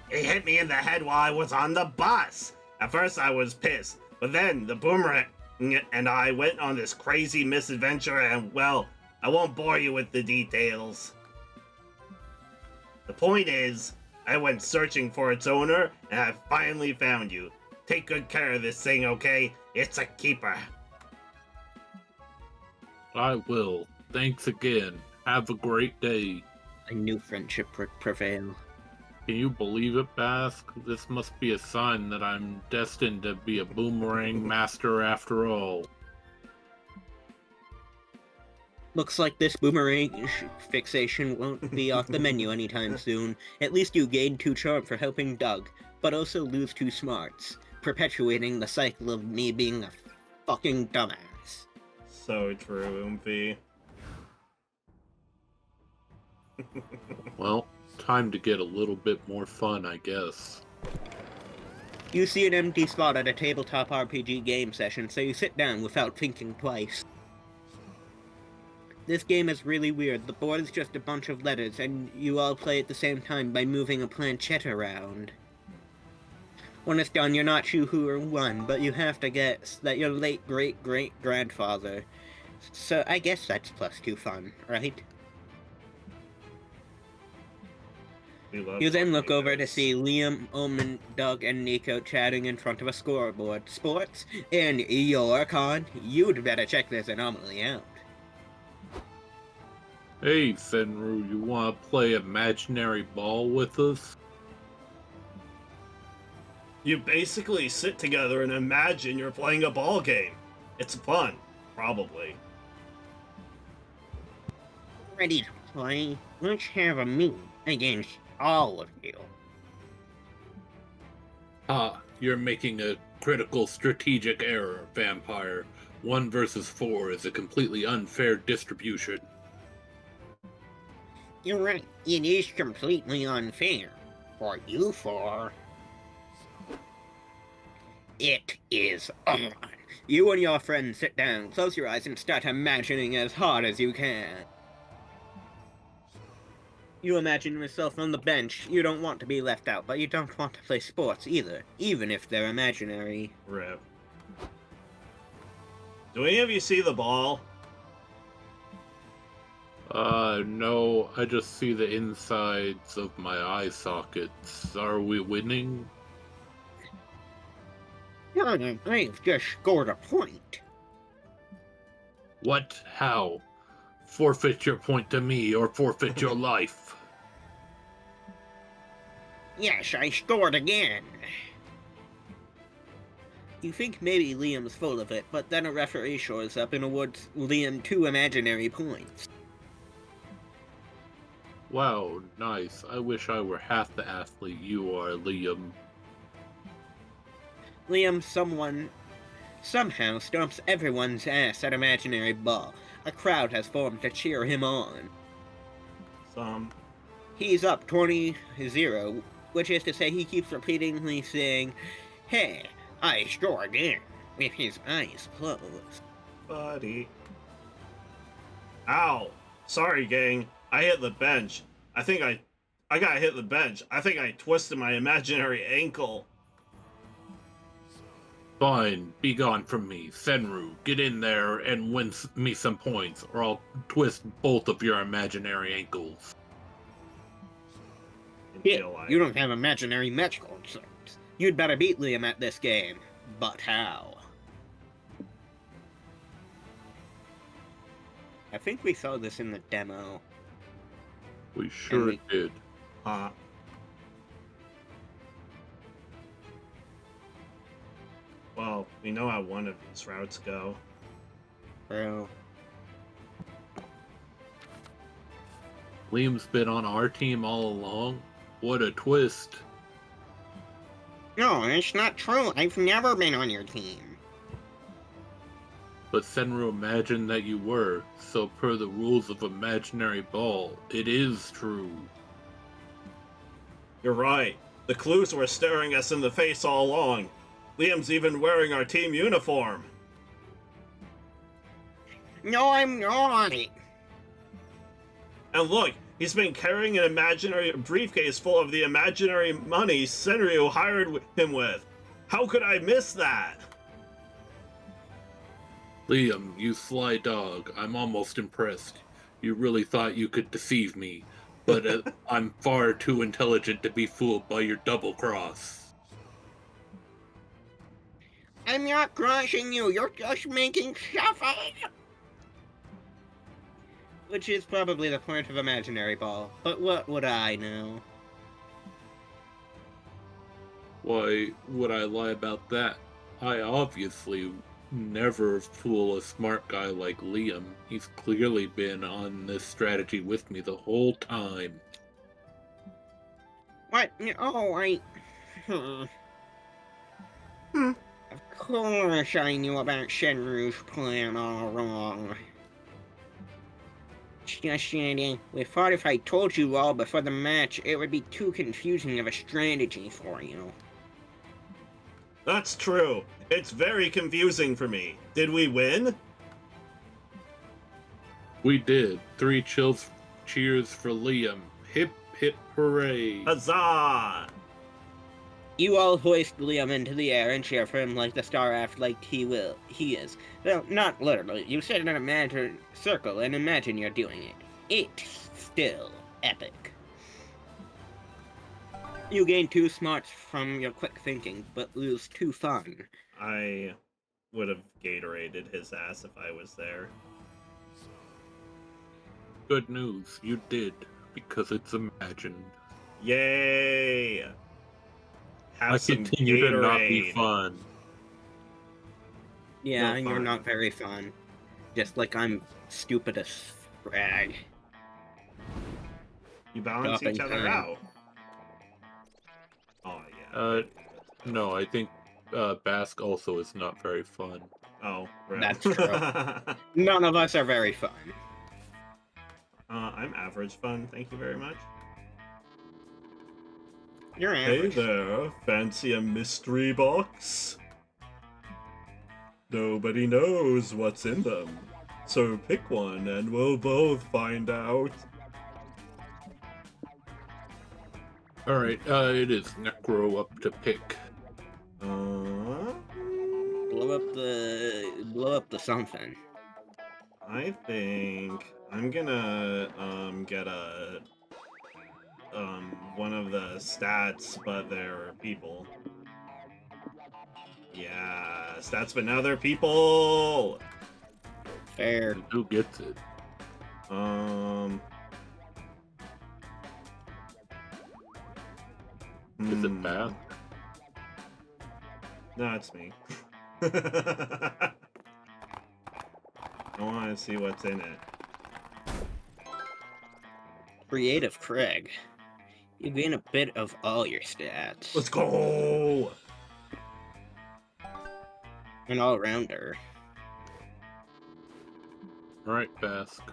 It hit me in the head while I was on the bus! At first I was pissed, but then the boomerang and I went on this crazy misadventure and, well, I won't bore you with the details. The point is, I went searching for its owner and I finally found you. Take good care of this thing, okay? It's a keeper. I will. Thanks again. Have a great day. A new friendship would prevail. Can you believe it, Bask? This must be a sign that I'm destined to be a boomerang master after all. Looks like this boomerang fixation won't be off the menu anytime soon. At least you gained 2 charm for helping Doug, but also lose 2 smarts, perpetuating the cycle of me being a fucking dumbass. So true, Oomphy. Well, time to get a little bit more fun, I guess. You see an empty spot at a tabletop RPG game session, so you sit down without thinking twice. This game is really weird. The board is just a bunch of letters, and you all play at the same time by moving a planchette around. When it's done, you're not sure who won, but you have to guess that your late great-great-grandfather. So I guess that's +2 fun, right? You then look over to see Liam, Omen, Doug, and Nekro chatting in front of a scoreboard. Sports? In your con? You'd better check this anomaly out. Hey, Senryu, you wanna play imaginary ball with us? You basically sit together and imagine you're playing a ball game. It's fun, probably. Ready to play? Let's have a meet against all of you. Ah, you're making a critical strategic error, Vampire. 1 versus 4 is a completely unfair distribution. You're right, it is completely unfair. For you four. It is on. You and your friends sit down, close your eyes, and start imagining as hard as you can. You imagine yourself on the bench. You don't want to be left out, but you don't want to play sports either, even if they're imaginary. Rip. Do any of you see the ball? No, I just see the insides of my eye sockets. Are we winning? I've just scored a point. What? How? Forfeit your point to me, or forfeit your life. Yes, I scored again. You think maybe Liam's full of it, but then a referee shows up and awards Liam 2 imaginary points. Wow, nice. I wish I were half the athlete you are, Liam. Liam somehow stomps everyone's ass at imaginary ball. A crowd has formed to cheer him on. He's up 20-0, which is to say he keeps repeatedly saying, "Hey, I score again," with his eyes closed. Buddy. Ow! Sorry, gang. I hit the bench. I got hit the bench. I think I twisted my imaginary ankle. Fine, be gone from me. Senryu, get in there and win me some points, or I'll twist both of your imaginary ankles. Yeah, you don't have imaginary magical sorts. You'd better beat Liam at this game. But how? I think we saw this in the demo. We sure we- did. Well, we know how one of these routes go. Bro. Liam's been on our team all along. What a twist. No, it's not true. I've never been on your team. But Senryu imagined that you were, so per the rules of Imaginary Ball, it is true. You're right. The clues were staring us in the face all along. Liam's even wearing our team uniform. No, I'm not. And look, he's been carrying an imaginary briefcase full of the imaginary money Senryu hired him with. How could I miss that? Liam, you sly dog, I'm almost impressed. You really thought you could deceive me, but I'm far too intelligent to be fooled by your double cross. I'm not crushing you. You're just making stuff up. Which is probably the point of Imaginary Ball. But what would I know? Why would I lie about that? I obviously never fool a smart guy like Liam. He's clearly been on this strategy with me the whole time. What? Oh, Of course I knew about Shenryu's plan all wrong. Just kidding. We thought if I told you all before the match, it would be too confusing of a strategy for you. That's true. It's very confusing for me. Did we win? We did. 3 cheers for Liam. Hip hip hooray. Huzzah! You all hoist Liam into the air and cheer for him like the star act like he is. Well, not literally. You sit in an imaginary circle and imagine you're doing it. It's still epic. You gain 2 smarts from your quick thinking, but lose 2 fun. I would have Gatoraded his ass if I was there. Good news, you did, because it's imagined. Yay! Have I some continue to not be Gatorade. fun. Yeah, Not and you're fun. not very fun. Just like I'm stupid as frag. You balance Stop each and other time. out. Oh yeah. No, I think Bask also is not very fun. Oh, right. That's true. None of us are very fun. I'm average fun, thank you very much. You're Hey average. there, fancy a mystery box? Nobody knows what's in them, so pick one and we'll both find out. Alright, it is Nekro up to pick. Blow up the something. I think I'm gonna get a one of the stats, but they're people. Yeah, stats, but now they're people. Fair. And who gets it? Is it Bask? No, it's me. I want to see what's in it. Creative Craig. You gain a bit of all your stats. Let's go! An all-rounder. Alright, Bask.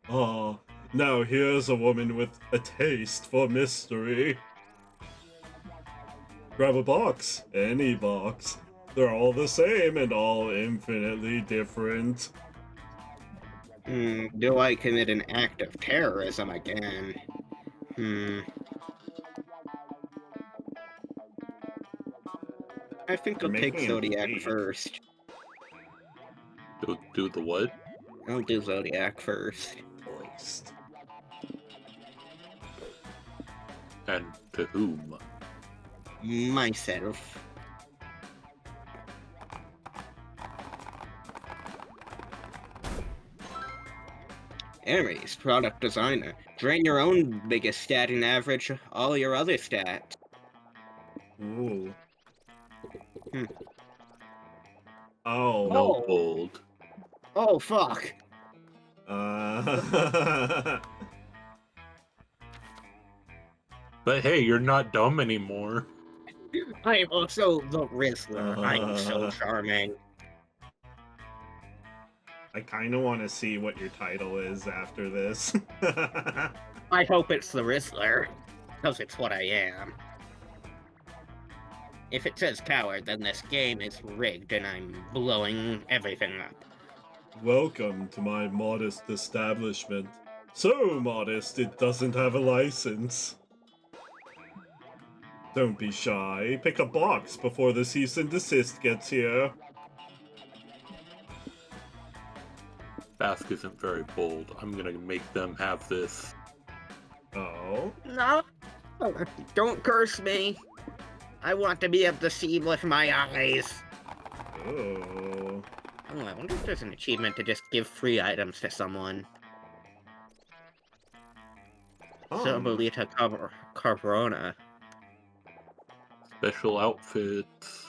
Oh, now here's a woman with a taste for mystery. Grab a box, any box. They're all the same and all infinitely different. Do I commit an act of terrorism again? I think I'll You're take making it Zodiac bleed. first. Do the what? I'll do Zodiac first. Moist. And to whom? Myself. Aries, product designer. Drain your own biggest stat and average all your other stats. Ooh. Hmm. Oh. No Oh. bold. Oh, fuck. But hey, you're not dumb anymore. I'm also the Rizzler. I'm so charming. I kind of want to see what your title is after this. I hope it's the Rizzler, because it's what I am. If it says coward, then this game is rigged and I'm blowing everything up. Welcome to my modest establishment. So modest it doesn't have a license. Don't be shy. Pick a box before the cease and desist gets here. Bask isn't very bold. I'm gonna make them have this. Oh? No, don't curse me. I want to be able to see with my eyes. Oh. Oh, I wonder if there's an achievement to just give free items to someone. Serbolita Carborona. Special outfits.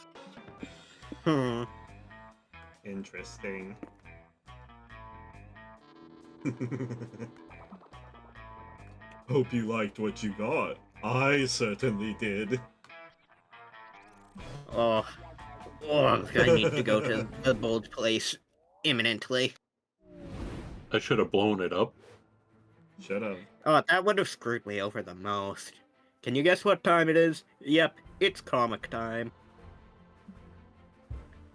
Interesting. Hope you liked what you got. I certainly did. Oh, I need to go to the bold place imminently. I should have blown it up. Shut up. Oh, that would have screwed me over the most. Can you guess what time it is? Yep, it's comic time.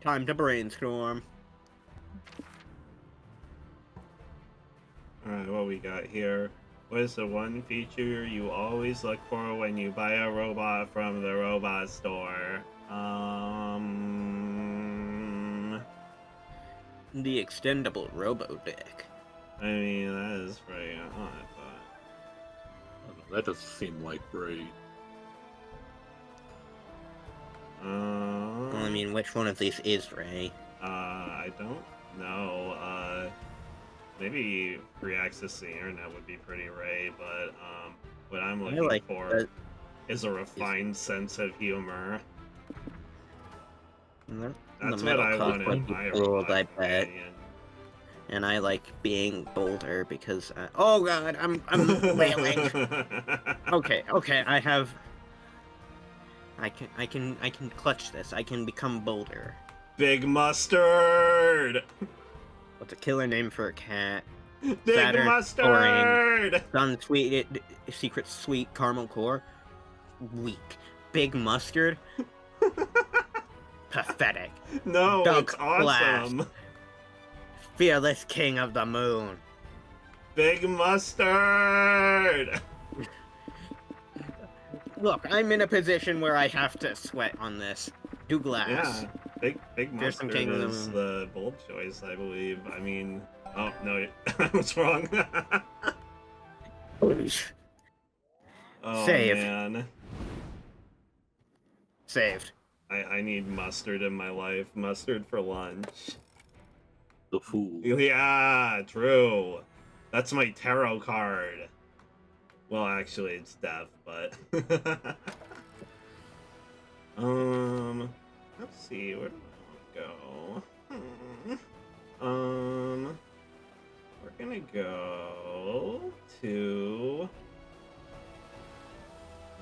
Time to brainstorm. Alright, what we got here? What is the one feature you always look for when you buy a robot from the robot store? The extendable robo dick. I mean, that is pretty odd, but... I don't know, that doesn't seem like right. Well, I mean, which one of these is Ray? I don't know. Maybe free access to the internet would be pretty Ray, but, what I'm looking for is a refined sense of humor. That's what I want in my robot companion. And I like being bolder because oh god, I'm wailing. Okay, I can clutch this. I can become bolder. Big Mustard. What's a killer name for a cat? Big Saturn, Mustard. Sun sweet, secret sweet caramel core. Weak. Big Mustard. Pathetic. No, Doug it's awesome. Blast. Fearless king of the moon. Big Mustard. Look, I'm in a position where I have to sweat on this. Do glass. Yeah, Big Mustard King of the is Moon. the bold choice, I believe. I mean, oh no, I was wrong. Oh Save. man, Saved. I need mustard in my life. Mustard for lunch. The fool. Yeah, true. That's my tarot card. Well, actually, it's death, but... let's see, where do I want to go? We're gonna go to...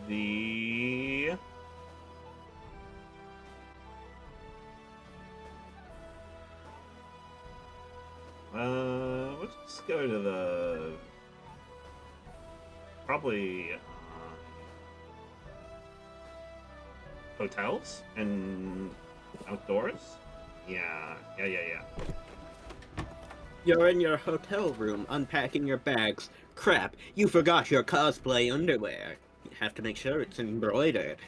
the... let's just go to the... probably, hotels and outdoors? Yeah. You're in your hotel room, unpacking your bags. Crap, you forgot your cosplay underwear. You have to make sure it's embroidered.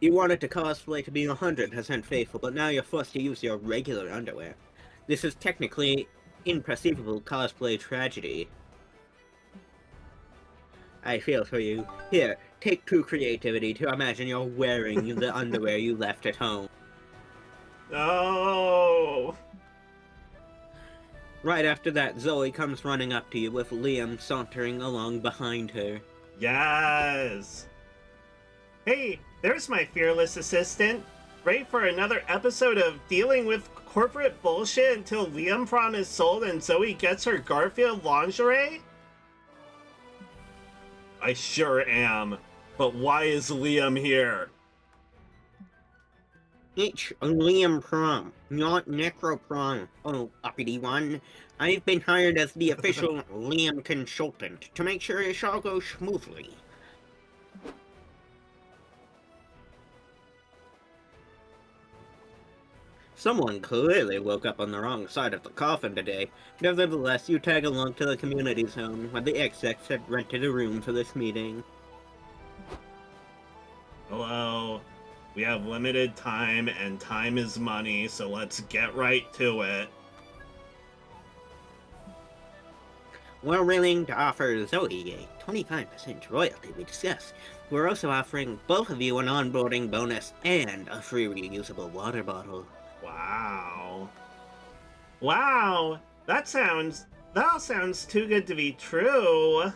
You wanted to cosplay to be 100% faithful, but now you're forced to use your regular underwear. This is technically imperceivable cosplay tragedy. I feel for you. Here, take true creativity to imagine you're wearing the underwear you left at home. No! Right after that, Zoe comes running up to you with Liam sauntering along behind her. Yes! Hey, there's my fearless assistant. Ready for another episode of dealing with corporate bullshit until Liam Prom is sold and Zoe gets her Garfield lingerie? I sure am. But why is Liam here? It's Liam Prom, not Nekro Prom. Oh, uppity one. I've been hired as the official Liam consultant to make sure it all goes smoothly. Someone clearly woke up on the wrong side of the coffin today. Nevertheless, you tag along to the community zone, where the execs had rented a room for this meeting. Hello. We have limited time, and time is money, so let's get right to it. We're willing to offer Zoe a 25% royalty we discussed. We're also offering both of you an onboarding bonus and a free reusable water bottle. Wow. Wow! That all sounds too good to be true.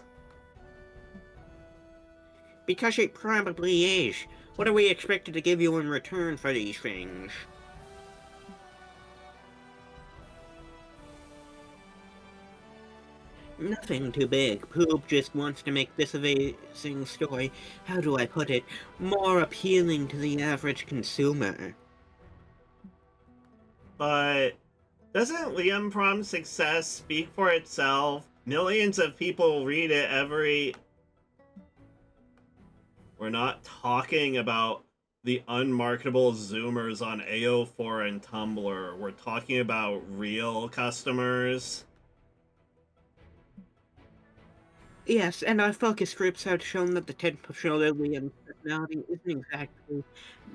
Because it probably is. What are we expected to give you in return for these things? Nothing too big. Poop just wants to make this amazing story, how do I put it, more appealing to the average consumer. But doesn't Liam Prom's success speak for itself? Millions of people read it every... We're not talking about the unmarketable Zoomers on AO4 and Tumblr. We're talking about real customers. Yes, and our focus groups have shown that the potential of Liam's personality isn't exactly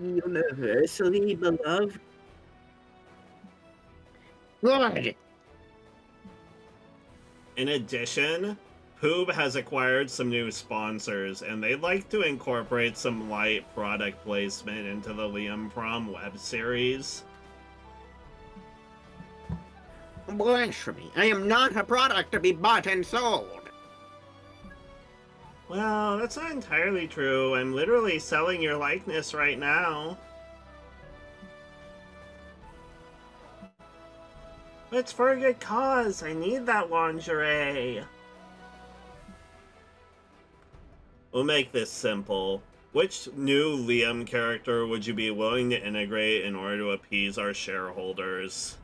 universally beloved. Good! In addition, Poob has acquired some new sponsors, and they'd like to incorporate some light product placement into the Liam Prom web series. Blasphemy! I am not a product to be bought and sold! Well, that's not entirely true. I'm literally selling your likeness right now. It's for a good cause. I need that lingerie. We'll make this simple. Which new Liam character would you be willing to integrate in order to appease our shareholders?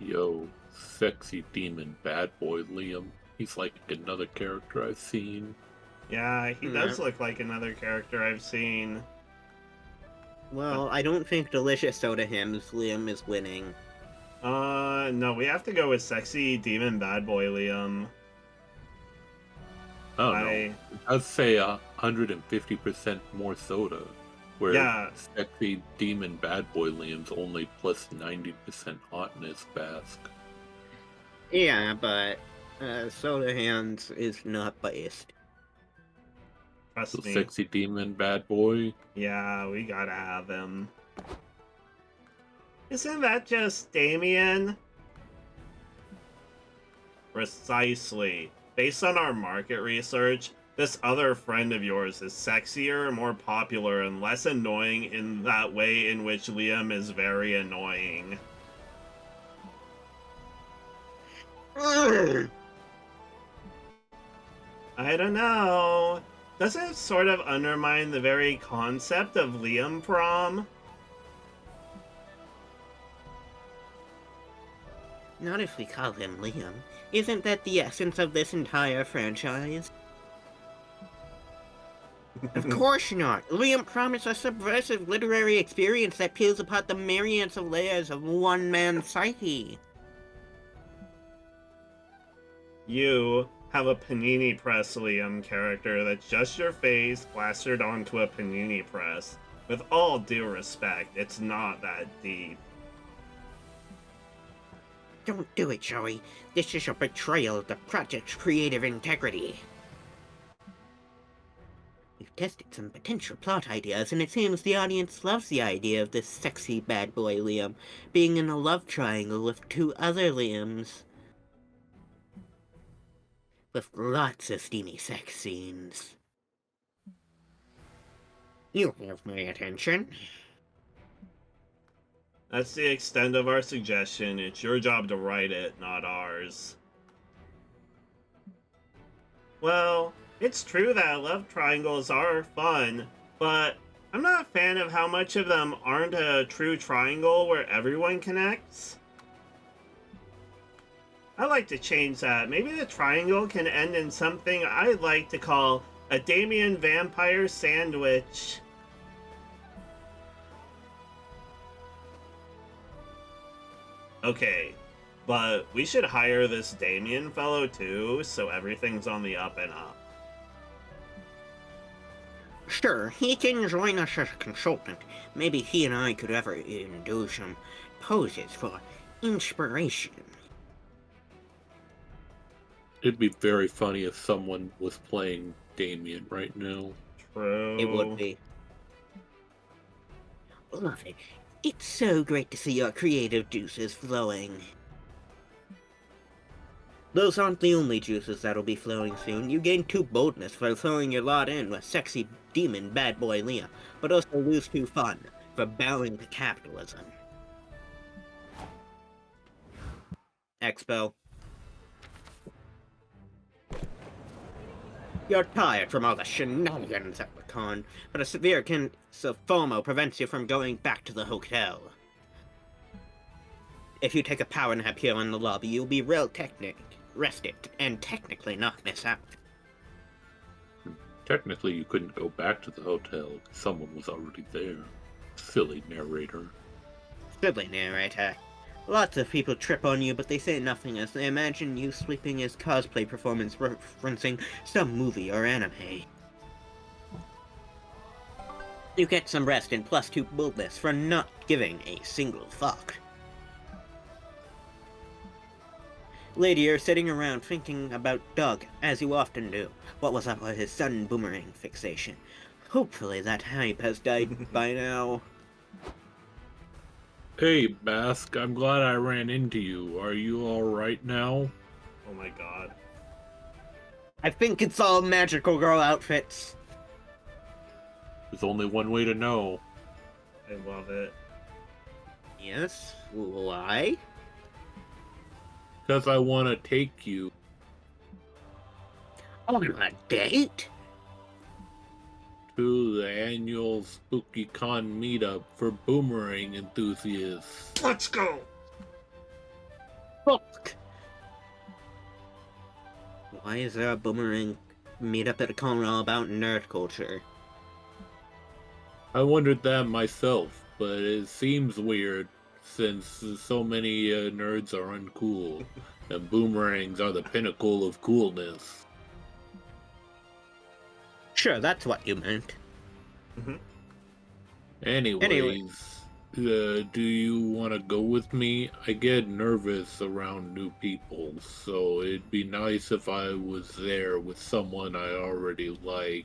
Yo, sexy demon bad boy Liam. He's like another character I've seen. Yeah, he does look like another character I've seen. Well, I don't think Delicious Soda Hymns Liam is winning. No, we have to go with sexy demon bad boy Liam. I don't know. I'd say 150% more soda. Where Yeah. sexy demon bad boy Liam's only plus 90% hotness Bask. Yeah, but Soda Hands is not biased. Trust So me. sexy demon bad boy. Yeah, we gotta have him. Isn't that just Damien? Precisely. Based on our market research, this other friend of yours is sexier, more popular, and less annoying in that way in which Liam is very annoying. Ugh. I don't know. Doesn't it sort of undermine the very concept of Liam Prom? Not if we call him Liam. Isn't that the essence of this entire franchise? Of course not! Liam Prom is a subversive literary experience that peels apart the myriads of layers of one man's psyche. You have a Panini Press Liam character that's just your face plastered onto a Panini Press. With all due respect, it's not that deep. Don't do it, Joey. This is a betrayal of the project's creative integrity. We've tested some potential plot ideas, and it seems the audience loves the idea of this sexy bad boy Liam being in a love triangle with two other Liams. With lots of steamy sex scenes. You have my attention. That's the extent of our suggestion. It's your job to write it, not ours. Well, it's true that love triangles are fun, but I'm not a fan of how much of them aren't a true triangle where everyone connects. I'd like to change that. Maybe the triangle can end in something I'd like to call a Damien vampire sandwich. Okay, but we should hire this Damien fellow too, so everything's on the up and up. Sure, he can join us as a consultant. Maybe he and I could ever even do some poses for inspiration. It'd be very funny if someone was playing Damien right now. True. It would be. Love it. It's so great to see your creative juices flowing. Those aren't the only juices that'll be flowing soon. You gain 2 boldness for throwing your lot in with sexy demon bad boy Leah, but also lose 2 fun for bowing to capitalism. Expo. You're tired from all the shenanigans at the con, but a severe case of FOMO prevents you from going back to the hotel. If you take a power nap here in the lobby, you'll be rested, and technically not miss out. Technically, you couldn't go back to the hotel. Someone was already there. Silly narrator. Silly narrator. Lots of people trip on you, but they say nothing as they imagine you sleeping as cosplay performance referencing some movie or anime. You get some rest and +2 boldness for not giving a single fuck. Later, you're sitting around thinking about Doug, as you often do. What was up with his sudden boomerang fixation? Hopefully that hype has died by now. Hey, Bask, I'm glad I ran into you. Are you alright now? Oh my god. I think it's all magical girl outfits. There's only one way to know. I love it. Yes? Why? Because I want to take you. On a date? To the annual SpookyCon meetup for boomerang enthusiasts. Let's go! Fuck! Why is there a boomerang meetup at a con all about nerd culture? I wondered that myself, but it seems weird since so many nerds are uncool, and boomerangs are the pinnacle of coolness. Sure, that's what you meant. Anyways, do you want to go with me? I get nervous around new people, so it'd be nice if I was there with someone I already like.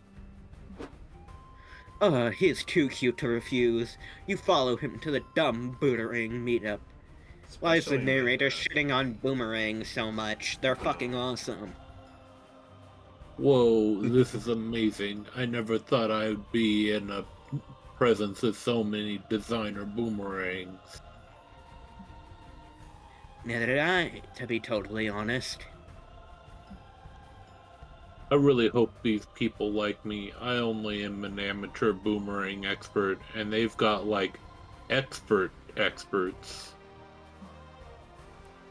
He's too cute to refuse. You follow him to the dumb boomerang meetup. Why is the Especially narrator shitting on boomerangs so much? They're fucking awesome. Whoa, this is amazing. I never thought I'd be in a presence of so many designer boomerangs. Neither did I, to be totally honest. I really hope these people like me. I only am an amateur boomerang expert, and they've got, like, experts.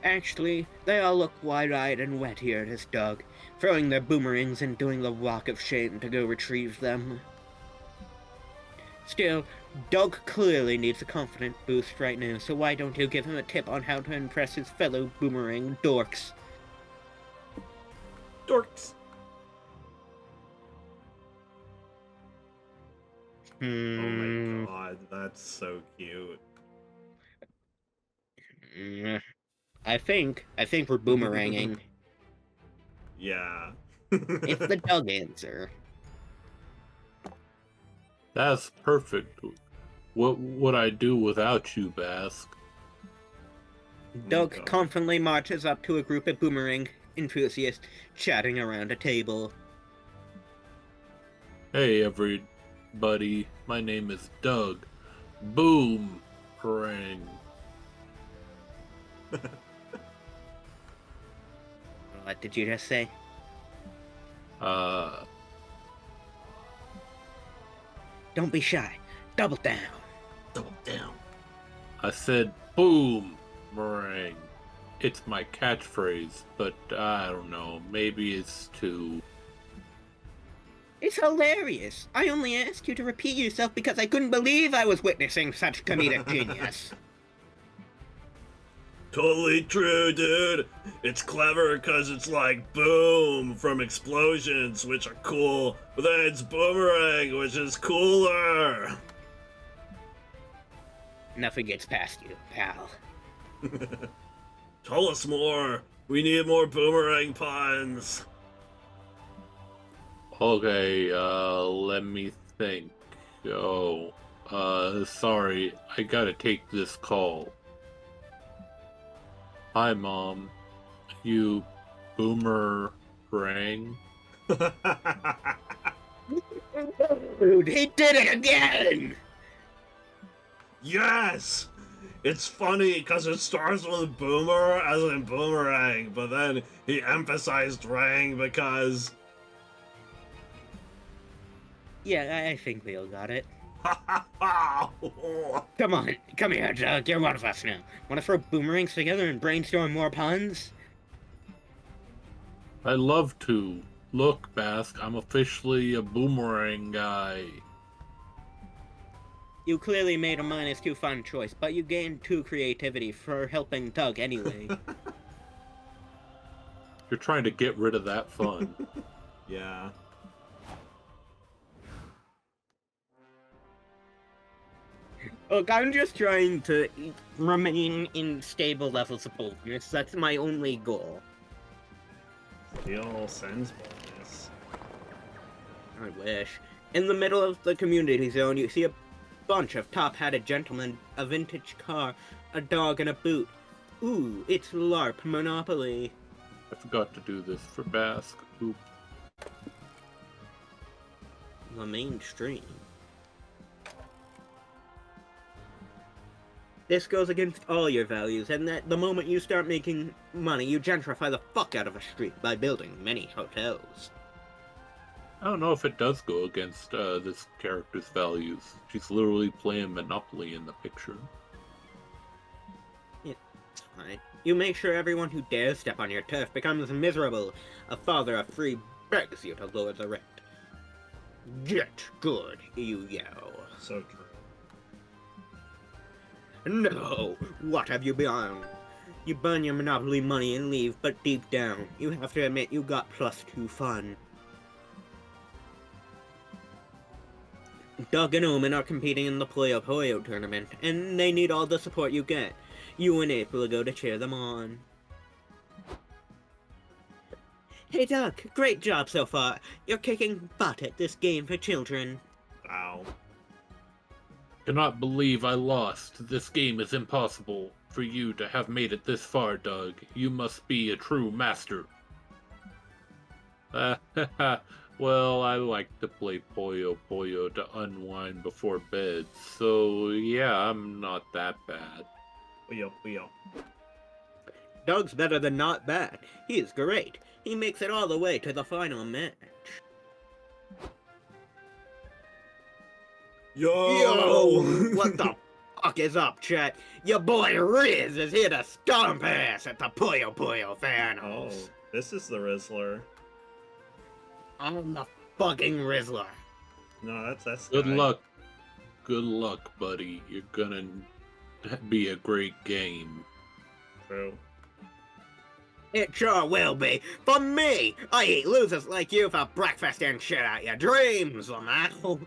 Actually, they all look wide-eyed and wet here at his dog, throwing their boomerangs and doing the walk of shame to go retrieve them. Still, Doug clearly needs a confidence boost right now, so why don't you give him a tip on how to impress his fellow boomerang dorks? Dorks! Oh my god, that's so cute. I think we're boomeranging. Yeah. It's the Doug answer. That's perfect. What would I do without you, Bask? Doug Okay. confidently marches up to a group of boomerang enthusiasts chatting around a table. Hey, everybody. My name is Doug. Boom! Ring. What did you just say? Uh, Don't be shy. Double down. Double down. I said boom! Meringue. It's my catchphrase, but I don't know. Maybe it's too. It's hilarious. I only asked you to repeat yourself because I couldn't believe I was witnessing such comedic genius. Totally true, dude. It's clever because it's like boom from explosions, which are cool, but then it's boomerang, which is cooler. Nothing gets past you, pal. Tell us more. We need more boomerang puns. Okay, let me think. Oh, sorry. I gotta take this call. Hi, Mom. You boomerang? Dude, he did it again! Yes! It's funny because it starts with boomer as in boomerang, but then he emphasized rang because. Yeah, I think we all got it. Come on, come here, Doug. You're one of us now. Want to throw boomerangs together and brainstorm more puns? I love to. Look, Bask, I'm officially a boomerang guy. You clearly made a -2 fun choice, but you gained 2 creativity for helping Doug anyway. You're trying to get rid of that fun. Yeah. Look, I'm just trying to remain in stable levels of boldness. That's my only goal. Steel sends bonus. I wish. In the middle of the community zone, you see a bunch of top-hatted gentlemen, a vintage car, a dog, and a boot. Ooh, it's LARP Monopoly. I forgot to do this for Bask. Oop. The mainstream. This goes against all your values, and that the moment you start making money, you gentrify the fuck out of a street by building many hotels. I don't know if it does go against this character's values. She's literally playing Monopoly in the picture. It's fine. You make sure everyone who dares step on your turf becomes miserable. A father of 3 begs you to lower the rent. Get good, you yell. So true. No! What have you done? You burn your Monopoly money and leave, but deep down, you have to admit you got +2 fun. Doug and Omen are competing in the Puyo Puyo tournament, and they need all the support you get. You and April go to cheer them on. Hey Doug, great job so far. You're kicking butt at this game for children. Ow. Cannot believe I lost. This game is impossible. For you to have made it this far, Doug, you must be a true master. Well, I like to play Puyo Puyo to unwind before bed, so yeah, I'm not that bad. Puyo, puyo. Doug's better than not bad. He is great. He makes it all the way to the final match. Yo! What the fuck is up, chat? Your boy Riz is here to stomp ass at the Puyo Puyo Oh, finals. this is the Rizzler. I'm the fucking Rizzler. No, that's Good guy. luck. Good luck, buddy. You're gonna be a great game. True. It sure will be. For me! I eat losers like you for breakfast and shit out your dreams, Lamau.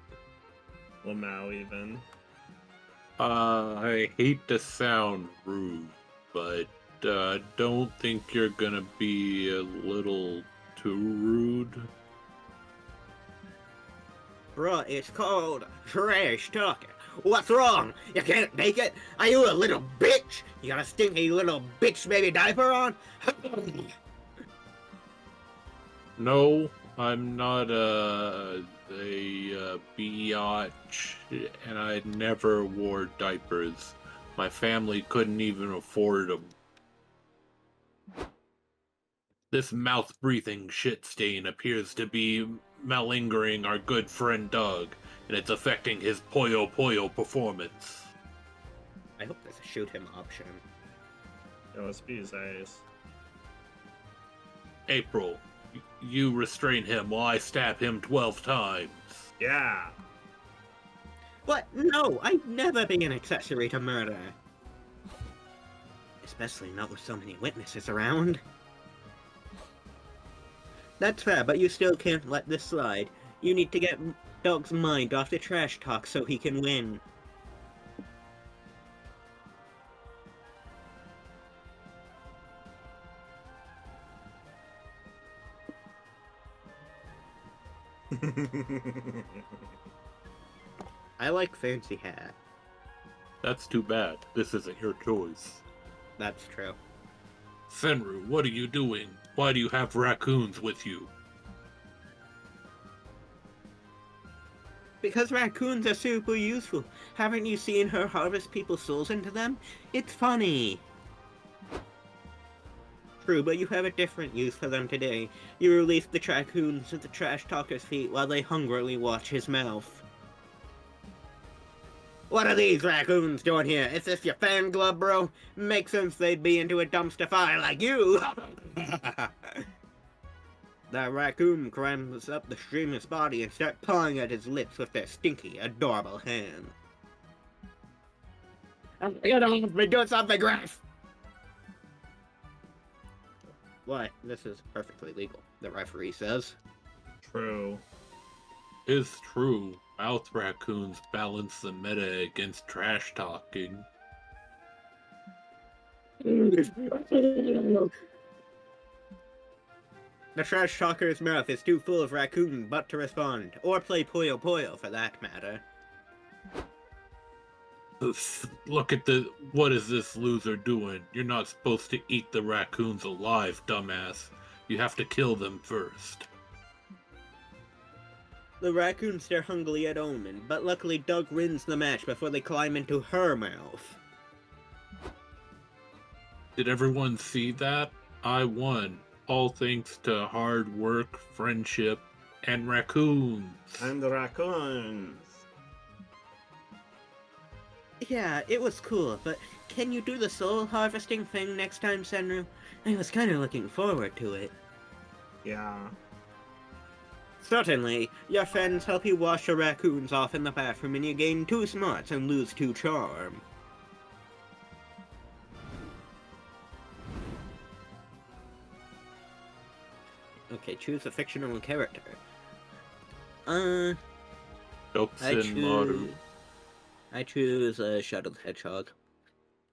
Lamau even. I hate to sound rude, but don't think you're gonna be a little too rude. Bruh, it's called trash talking. What's wrong? You can't take it? Are you a little bitch? You got a stinky little bitch baby diaper on? No, I'm not a biatch, and I never wore diapers. My family couldn't even afford them. This mouth-breathing shit stain appears to be malingering our good friend Doug, and it's affecting his Poyo Poyo performance. I hope there's a shoot him option. Yo, let's be his ass. April, you restrain him while I stab him 12 times. Yeah. What? No, I'd never be an accessory to murder. Especially not with so many witnesses around. That's fair, but you still can't let this slide. You need to get Dog's mind off the trash talk so he can win. I like Fancy Hat. That's too bad. This isn't your choice. That's true. Senryu, what are you doing? Why do you have raccoons with you? Because raccoons are super useful. Haven't you seen her harvest people's souls into them? It's funny. True, but you have a different use for them today. You release the raccoons at the trash talker's feet while they hungrily watch his mouth. What are these raccoons doing here? Is this your fan club, bro? Makes sense they'd be into a dumpster fire like you! That raccoon climbs up the streamer's body and starts pawing at his lips with their stinky, adorable hand. Get off me, do something, Grass! Why? This is perfectly legal, the referee says. True. It's true. Mouth raccoons balance the meta against trash talking. The trash talker's mouth is too full of raccoon butt to respond, or play Puyo Puyo for that matter. Look at what is this loser doing? You're not supposed to eat the raccoons alive, dumbass. You have to kill them first. The raccoons stare hungrily at Omen, but luckily Doug wins the match before they climb into her mouth. Did everyone see that? I won. All thanks to hard work, friendship, and raccoons. And the raccoons. Yeah, it was cool, but can you do the soul harvesting thing next time, Senryu? I was kinda looking forward to it. Yeah. Certainly, your friends help you wash your raccoons off in the bathroom and you gain 2 smarts and lose 2 charm. Okay, choose a fictional character. Jokes I in Maru. choose Shadow the Hedgehog.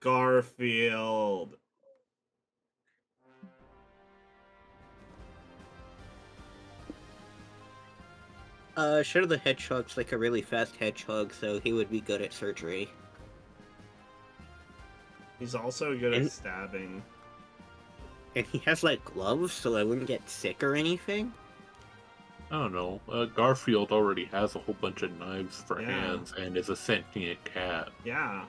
Garfield. Shadow the Hedgehog's like a really fast hedgehog, so he would be good at surgery. He's also good at stabbing. And he has like gloves, so I wouldn't get sick or anything. I don't know. Garfield already has a whole bunch of knives for Yeah. hands and is a sentient cat. Yeah.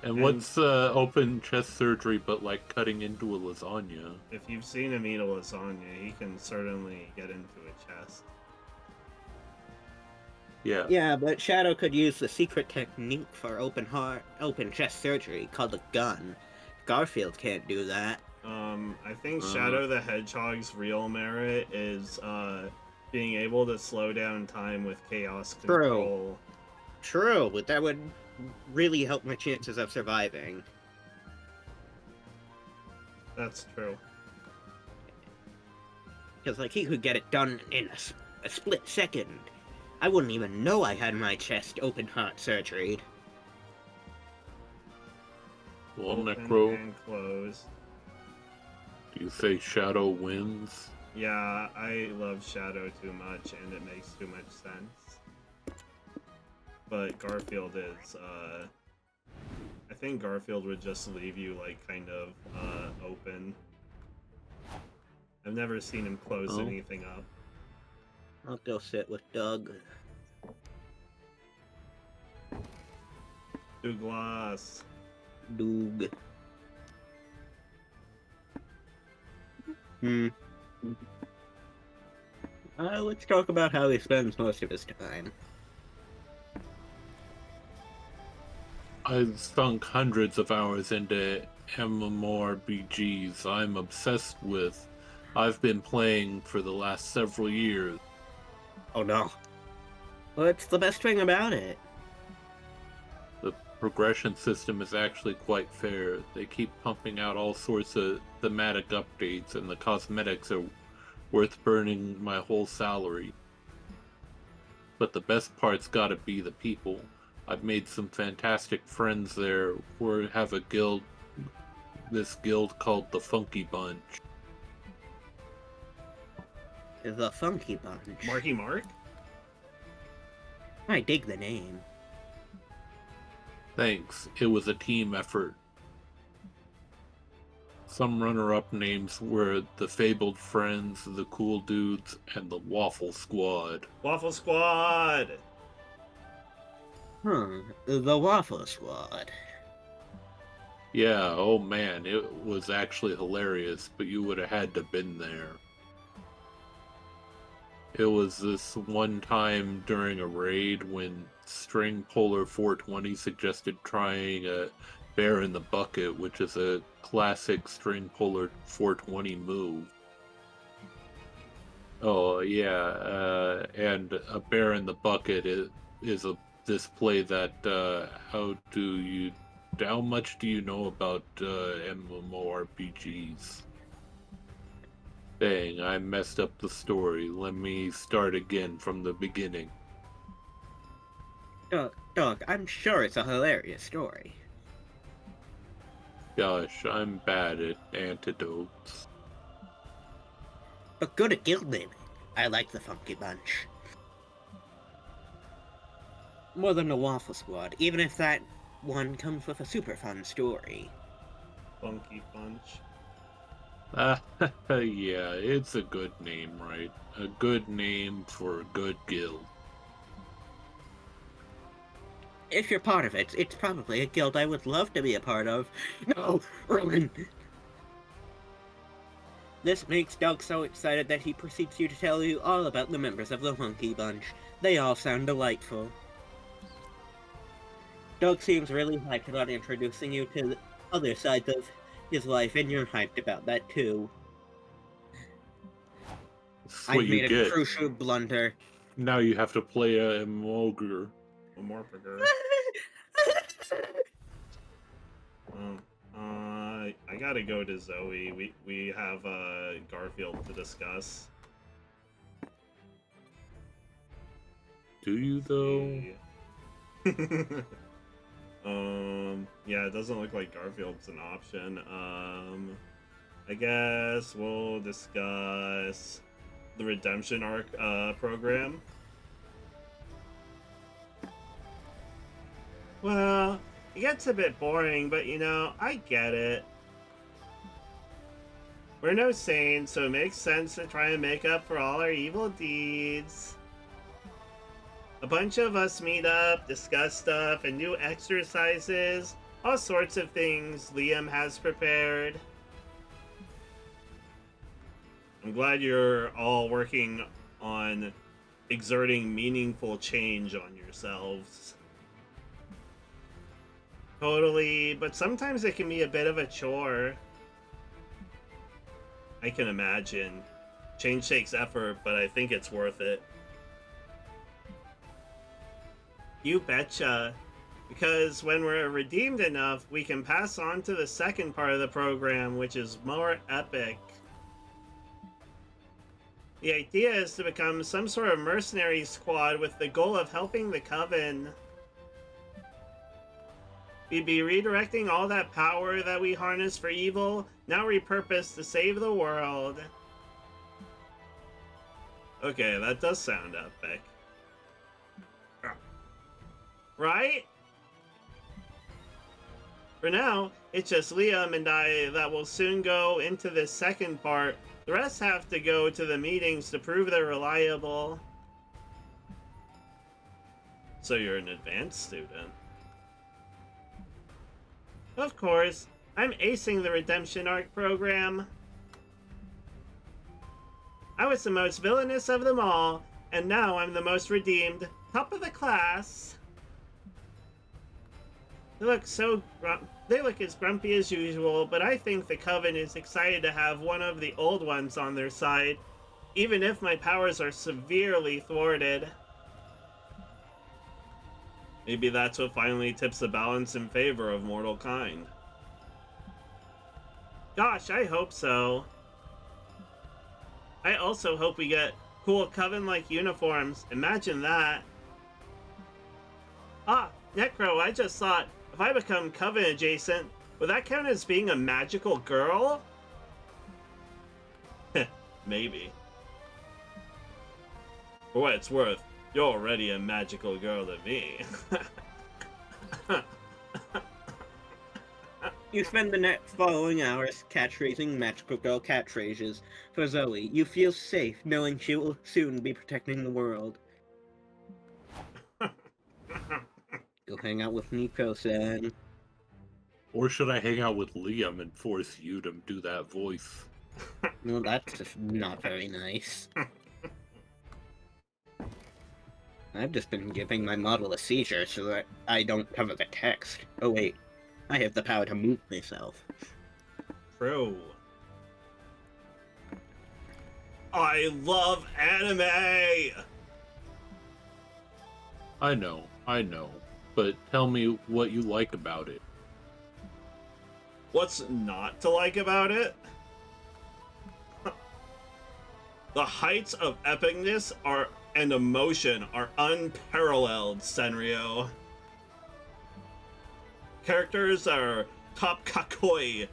And what's open chest surgery but like cutting into a lasagna? If you've seen him eat a lasagna, he can certainly get into a chest. Yeah. Yeah, but Shadow could use the secret technique for open chest surgery called a gun. Garfield can't do that. I think Shadow the Hedgehog's real merit is being able to slow down time with chaos control. True, but that would really help my chances of surviving. That's true. Because, like, he could get it done in a split second. I wouldn't even know I had my chest open heart surgery. Well, Open Nekro, and close. do you say Shadow wins? Yeah, I love Shadow too much, and it makes too much sense. But Garfield is, I think Garfield would just leave you, like, kind of, open. I've never seen him close anything up. I'll go sit with Doug. Douglas. Doug. Let's talk about how he spends most of his time. I've sunk hundreds of hours into MMORPGs I'm obsessed with. I've been playing for the last several years. Oh no. What's the best thing about it? The progression system is actually quite fair. They keep pumping out all sorts of thematic updates, and the cosmetics are worth burning my whole salary. But the best part's gotta be the people. I've made some fantastic friends there. We have a guild, this guild called the Funky Bunch. The Funky Bunch. Marky Mark? I dig the name. Thanks, it was a team effort. Some runner-up names were the Fabled Friends, the Cool Dudes, and the Waffle Squad. Waffle Squad! The Waffle Squad. Yeah, oh man, it was actually hilarious, but you would have had to been there. It was this one time during a raid when String Polar 420 suggested trying a Bear in the Bucket, which is a classic String Polar 420 move. Oh yeah, and a Bear in the Bucket is a display that how much do you know about MMORPGs? Dang, I messed up the story. Let me start again from the beginning. Doug, I'm sure it's a hilarious story. Gosh, I'm bad at antidotes. But good at guild naming. I like the Funky Bunch. More than the Waffle Squad, even if that one comes with a super fun story. Funky Bunch. Yeah, it's a good name, right? A good name for a good guild. If you're part of it, it's probably a guild I would love to be a part of. No, Roman! This makes Doug so excited that he proceeds to tell you all about the members of the Funky Bunch. They all sound delightful. Doug seems really hyped about introducing you to the other sides of his life, and you're hyped about that too. That's I what you made a get. crucial blunder. Now you have to play a Mogre. One more for her. I gotta go to Zoe. We have Garfield to discuss. Do you though? Yeah, it doesn't look like Garfield's an option. I guess we'll discuss the Redemption Arc program. Well, it gets a bit boring, but you know, I get it. We're no saints, so it makes sense to try and make up for all our evil deeds. A bunch of us meet up, discuss stuff, and do exercises. All sorts of things Liam has prepared. I'm glad you're all working on exerting meaningful change on yourselves. Totally, but sometimes it can be a bit of a chore. I can imagine. Change takes effort, but I think it's worth it. You betcha. Because when we're redeemed enough, we can pass on to the second part of the program, which is more epic. The idea is to become some sort of mercenary squad with the goal of helping the Coven. We'd be redirecting all that power that we harness for evil, now repurposed to save the world. Okay, that does sound epic. Right? For now, it's just Liam and I that will soon go into this second part. The rest have to go to the meetings to prove they're reliable. So you're an advanced student. Of course, I'm acing the redemption arc program. I was the most villainous of them all, and now I'm the most redeemed. Top of the class. They look as grumpy as usual, but I think the Coven is excited to have one of the old ones on their side, even if my powers are severely thwarted. Maybe that's what finally tips the balance in favor of mortal kind. Gosh, I hope so. I also hope we get cool Coven-like uniforms. Imagine that. Ah, Nekro, I just thought, if I become Coven adjacent, would that count as being a magical girl? Maybe. For what it's worth, you're already a magical girl to me. You spend the next following hours catchphrasing magical girl catchphrases. For Zoe, you feel safe knowing she will soon be protecting the world. Go hang out with Nekro-san. Or should I hang out with Liam and force you to do that voice? No, that's just not very nice. I've just been giving my model a seizure so that I don't cover the text. Oh wait, I have the power to mute myself. True. I love anime! I know, but tell me what you like about it. What's not to like about it? The heights of epicness and emotion are unparalleled, Senryu. Characters are top kakoi,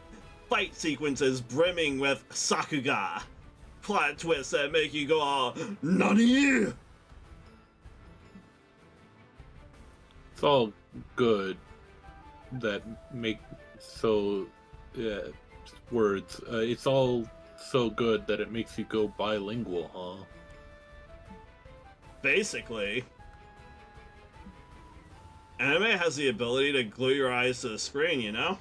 fight sequences brimming with sakuga, plot twists that make you go all NANI? It's all good that make so words. It's all so good that it makes you go bilingual, huh? Basically. Anime has the ability to glue your eyes to the screen, you know?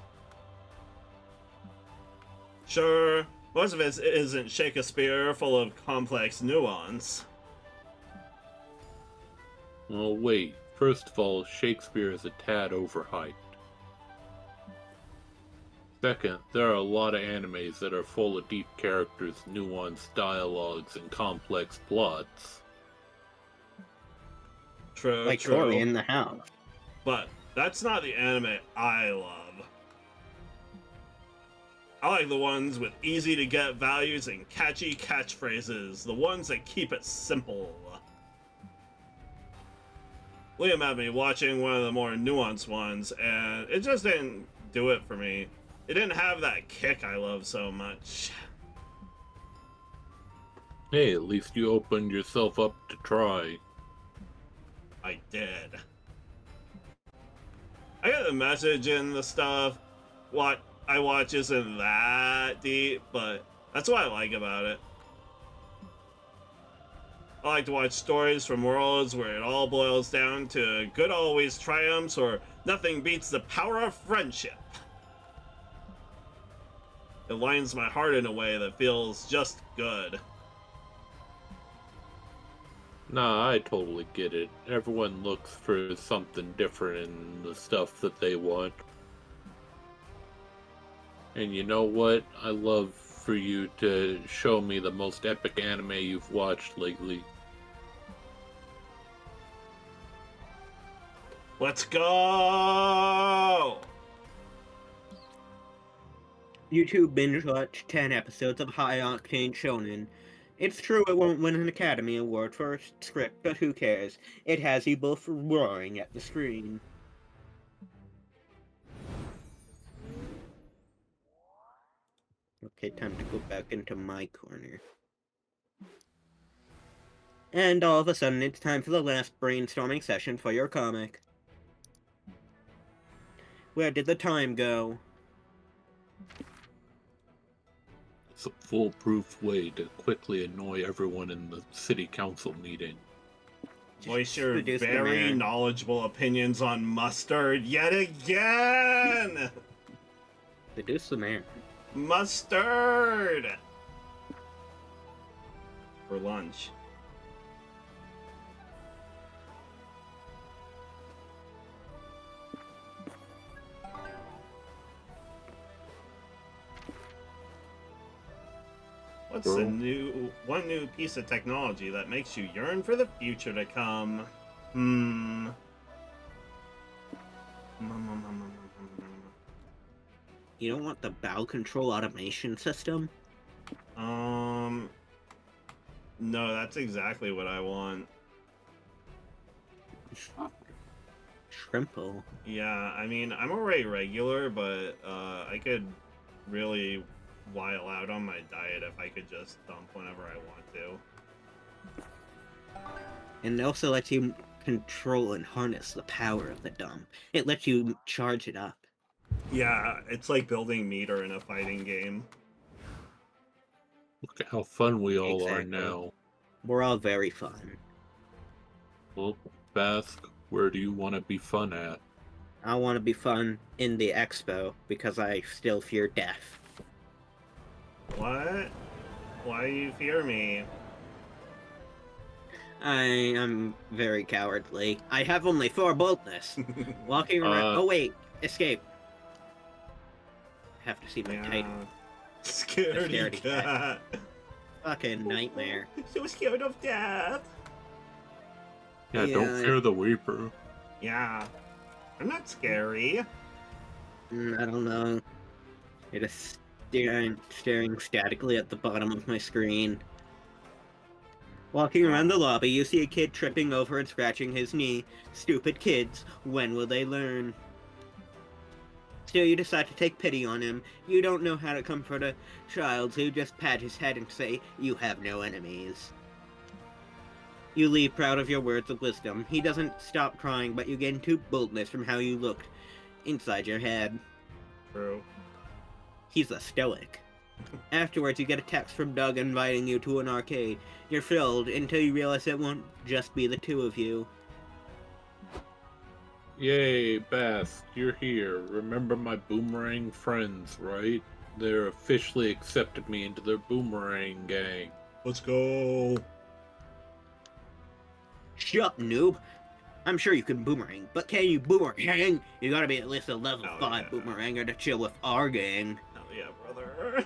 Sure, most of it isn't Shakespeare full of complex nuance. Well, wait. First of all, Shakespeare is a tad overhyped. Second, there are a lot of animes that are full of deep characters, nuanced dialogues, and complex plots. True, Like true. Tori in the house. But that's not the anime I love. I like the ones with easy to get values and catchy catchphrases, the ones that keep it simple. Liam had me watching one of the more nuanced ones, and it just didn't do it for me. It didn't have that kick I love so much. Hey, at least you opened yourself up to try. I did. I got the message and the stuff. What I watch isn't that deep, but that's what I like about it. I like to watch stories from worlds where it all boils down to good always triumphs or nothing beats the power of friendship. It lines my heart in a way that feels just good. Nah, I totally get it. Everyone looks for something different in the stuff that they want. And you know what? I love for you to show me the most epic anime you've watched lately. Let's go! YouTube binge watch 10 episodes of High Octane Shonen. It's true it won't win an Academy Award for a script, but who cares? It has you both roaring at the screen. Okay, time to go back into my corner. And all of a sudden, it's time for the last brainstorming session for your comic. Where did the time go? It's a foolproof way to quickly annoy everyone in the city council meeting. Voice your Reduce the very mayor. knowledgeable opinions on mustard yet again! Seduce the mayor. Mustard! For lunch. What's the one new piece of technology that makes you yearn for the future to come? You don't want the bow control automation system? No, that's exactly what I want. Shrimple. Yeah, I mean, I'm already regular, but I could really while out on my diet if I could just dump whenever I want to. And it also lets you control and harness the power of the dump. It lets you charge it up. Yeah, it's like building meter in a fighting game. Look at how fun we all are Exactly. now. We're all very fun. Well, Bask, where do you want to be fun at? I want to be fun in the expo because I still fear death. What? Why do you fear me? I am very cowardly. I have only 4 boldness. Walking around. Oh wait, escape. Have to see my title. Scaredy cat. Fucking nightmare. So scared of death. Yeah, don't fear the Weeper. Yeah. I'm not scary. I don't know. You're just staring statically at the bottom of my screen. Walking around the lobby, you see a kid tripping over and scratching his knee. Stupid kids, when will they learn? Still, you decide to take pity on him. You don't know how to comfort a child, so you just pat his head and say, "You have no enemies." You leave proud of your words of wisdom. He doesn't stop crying, but you gain 2 boldness from how you looked inside your head. True. He's a stoic. Afterwards, you get a text from Doug inviting you to an arcade. You're thrilled until you realize it won't just be the 2 of you. Yay, Bask, you're here. Remember my boomerang friends, right? They're officially accepted me into their boomerang gang. Let's go. Shut up, noob. I'm sure you can boomerang, but can you boomerang? You gotta be at least a level 5 boomeranger to chill with our gang. Hell yeah, brother.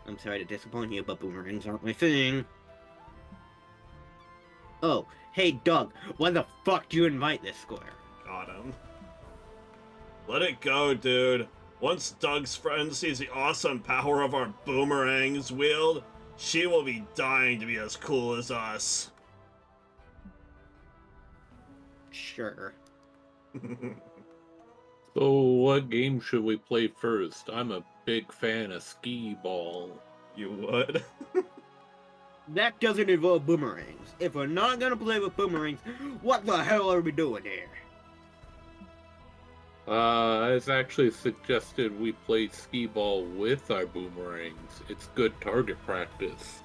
I'm sorry to disappoint you, but boomerangs aren't my thing. Oh, hey Doug, why the fuck do you invite this square? Got him. Let it go, dude. Once Doug's friend sees the awesome power of our boomerangs wield, she will be dying to be as cool as us. Sure. So, what game should we play first? I'm a big fan of skee ball. You would? That doesn't involve boomerangs. If we're not gonna play with boomerangs, what the hell are we doing here? It's actually suggested we play skee ball with our boomerangs. It's good target practice.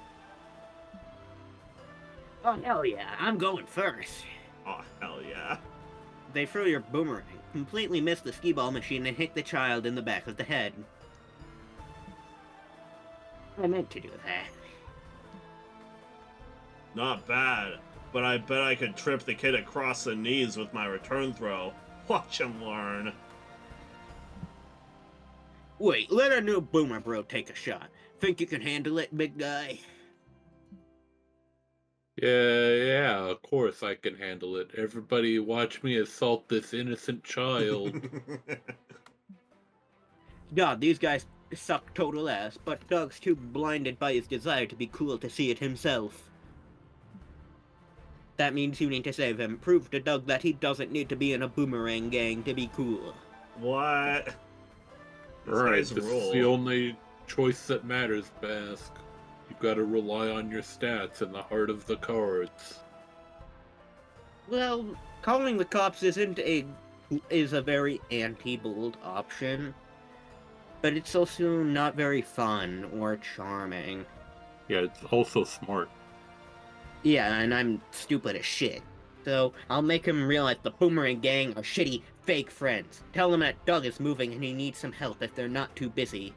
Oh hell yeah, I'm going first. Oh, hell yeah. They throw your boomerang, completely miss the skee ball machine, and hit the child in the back of the head. I meant to do that. Not bad, but I bet I could trip the kid across the knees with my return throw. Watch him learn. Wait, let our new boomer bro take a shot. Think you can handle it, big guy? Yeah, of course I can handle it. Everybody watch me assault this innocent child. God, these guys suck total ass, but Doug's too blinded by his desire to be cool to see it himself. That means you need to save him. Prove to Doug that he doesn't need to be in a boomerang gang to be cool. What? Alright, this is the only choice that matters, Bask. You You gotta rely on your stats and the heart of the cards. Well, calling the cops is a very anti-bold option, but it's also not very fun or charming. Yeah, it's also smart. Yeah, and I'm stupid as shit. So I'll make him realize the Boomerang Gang are shitty, fake friends. Tell him that Doug is moving and he needs some help if they're not too busy.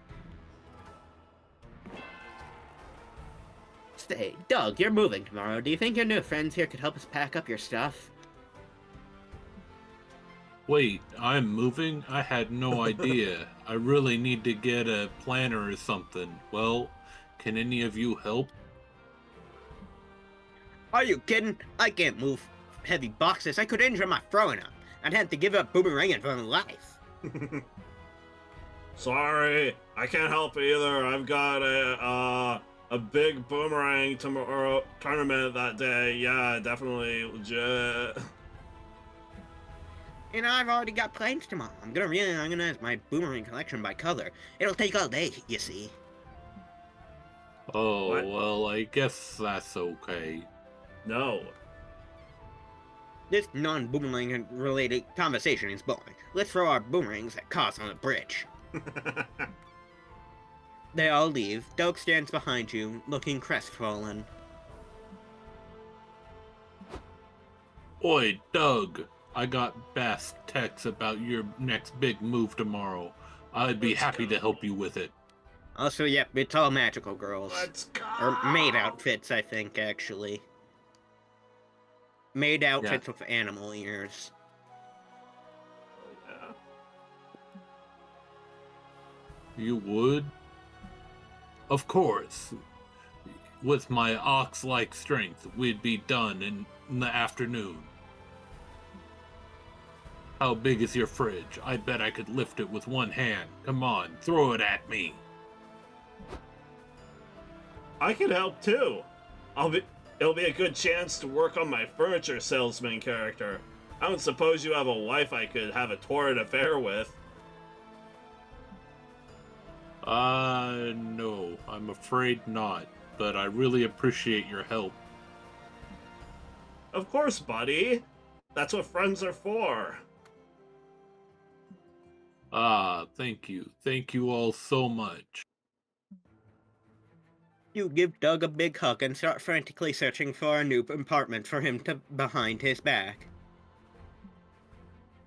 Say, Doug, you're moving tomorrow. Do you think your new friends here could help us pack up your stuff? Wait, I'm moving? I had no idea. I really need to get a planner or something. Well, can any of you help? Are you kidding? I can't move heavy boxes. I could injure my throwing up. I'd have to give up boomeranging for life. Sorry, I can't help either. I've got a big boomerang tomorrow tournament that day. Yeah, definitely legit. And I've already got plans tomorrow. I'm gonna reorganize my boomerang collection by color. It'll take all day, you see. Oh, What? well, I guess that's okay. No. This non-boomerang related conversation is boring. Let's throw our boomerangs at cars on the bridge. They all leave. Doug stands behind you, looking crestfallen. Oi, Doug, I got Bask text about your next big move tomorrow. I'd be Let's happy go. to help you with it. Also, yep, it's all magical girls. Let's go. Or maid outfits, I think, actually. Maid outfits with animal ears. Yeah. You would? Of course. With my ox-like strength, we'd be done in the afternoon. How big is your fridge? I bet I could lift it with one hand. Come on, throw it at me. I can help too. It'll be a good chance to work on my furniture salesman character. I don't suppose you have a wife I could have a torrid affair with. No, I'm afraid not, but I really appreciate your help. Of course, buddy. That's what friends are for. Thank you. Thank you all so much. You give Doug a big hug and start frantically searching for a new apartment for him to behind his back.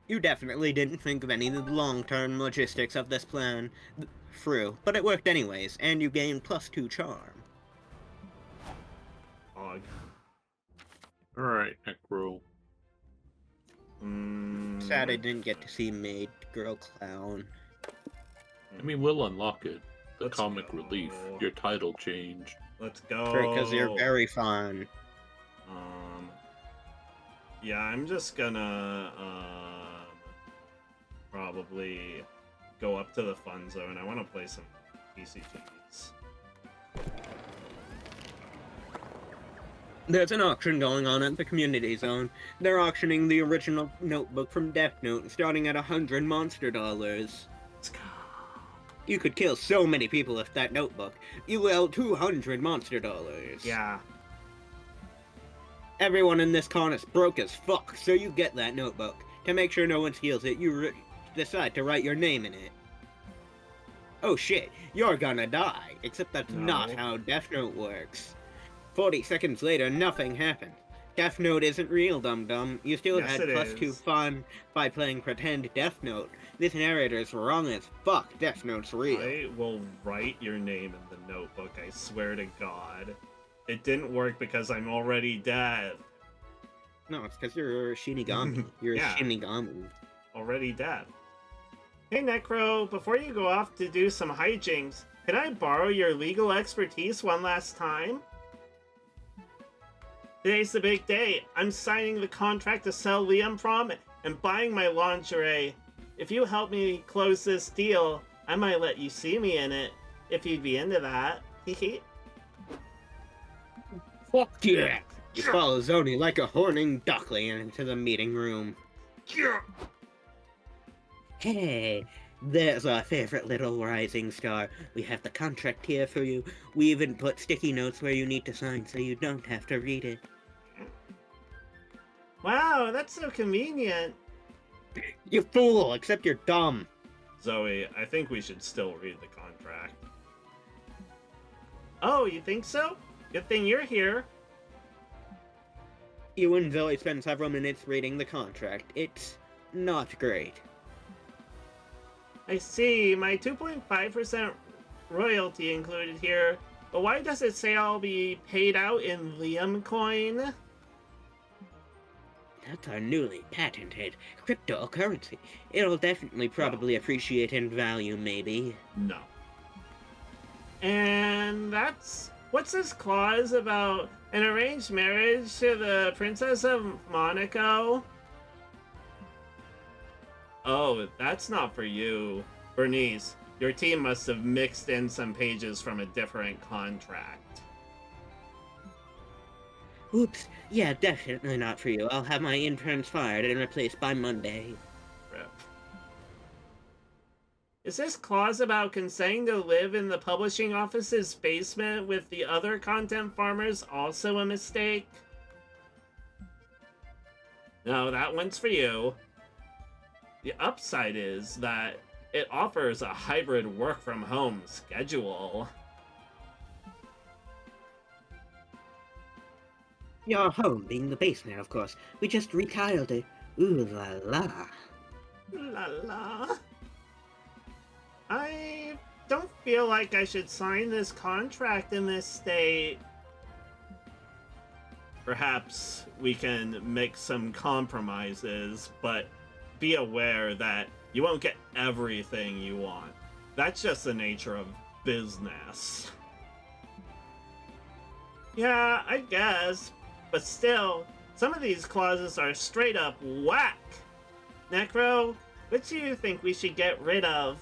You definitely didn't think of any of the long-term logistics of this plan through, but it worked anyways, and you gained +2 charm. Og. Alright, Nekro. Sad I didn't get to see Maid Girl Clown. I mean, we'll unlock it. The Let's comic go. relief. Your title change. Let's go. Because you're very fun. Yeah, I'm just gonna probably go up to the fun zone. I want to play some PCGs. There's an auction going on at the community zone. They're auctioning the original notebook from Death Note, starting at 100 monster dollars. Let's go. You could kill so many people with that notebook. You will 200 monster dollars. Yeah. Everyone in this con is broke as fuck, so you get that notebook. To make sure no one steals it, you decide to write your name in it. Oh shit, you're gonna die. Except that's not No. how Death Note works. 40 seconds later, nothing happened. Death Note isn't real, dum-dum. You still Yes, had it +2 is. fun by playing pretend Death Note. This narrator's wrong as fuck. Death Note's real. I will write your name in the notebook, I swear to God. It didn't work because I'm already dead. No, it's because you're a Shinigami. You're Yeah. a Shinigami. Already dead. Hey Necro, before you go off to do some hijinks, can I borrow your legal expertise one last time? Today's the big day. I'm signing the contract to sell Liam Prom and buying my lingerie. If you help me close this deal, I might let you see me in it, if you'd be into that. Hehe. Fuck yeah! You follow Zoni like a horning duckling into the meeting room. Hey, There's our favorite little rising star. We have the contract here for you. We even put sticky notes where you need to sign so you don't have to read it. Wow, that's so convenient. You fool, except you're dumb. Zoe, I think we should still read the contract. Oh, you think so? Good thing you're here. You and Zoe spend several minutes reading the contract. It's not great. I see, my 2.5% royalty included here, but why does it say I'll be paid out in Liam coin? That's our newly patented cryptocurrency. It'll definitely probably appreciate in value, maybe. No. And what's this clause about an arranged marriage to the Princess of Monaco? Oh, that's not for you. Bernice, your team must have mixed in some pages from a different contract. Oops, yeah, definitely not for you. I'll have my interns fired and replaced by Monday. Rip. Is this clause about consenting to live in the publishing office's basement with the other content farmers also a mistake? No, that one's for you. The upside is that it offers a hybrid work-from-home schedule. Your home being the basement, of course. We just retiled it. Ooh la la. La la. I don't feel like I should sign this contract in this state. Perhaps we can make some compromises, but be aware that you won't get everything you want. That's just the nature of business. Yeah, I guess. But still, some of these clauses are straight up whack. Nekro, what do you think we should get rid of?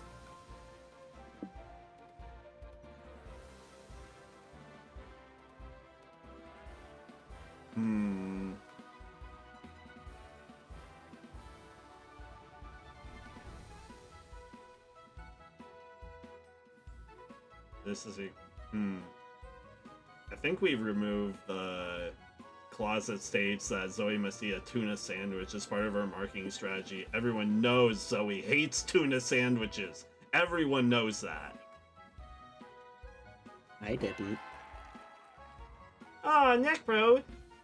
This is a... I think we removed the clause that states that Zoe must eat a tuna sandwich as part of her marketing strategy. Everyone knows Zoe hates tuna sandwiches. Everyone knows that. I didn't. Aw, Nekro,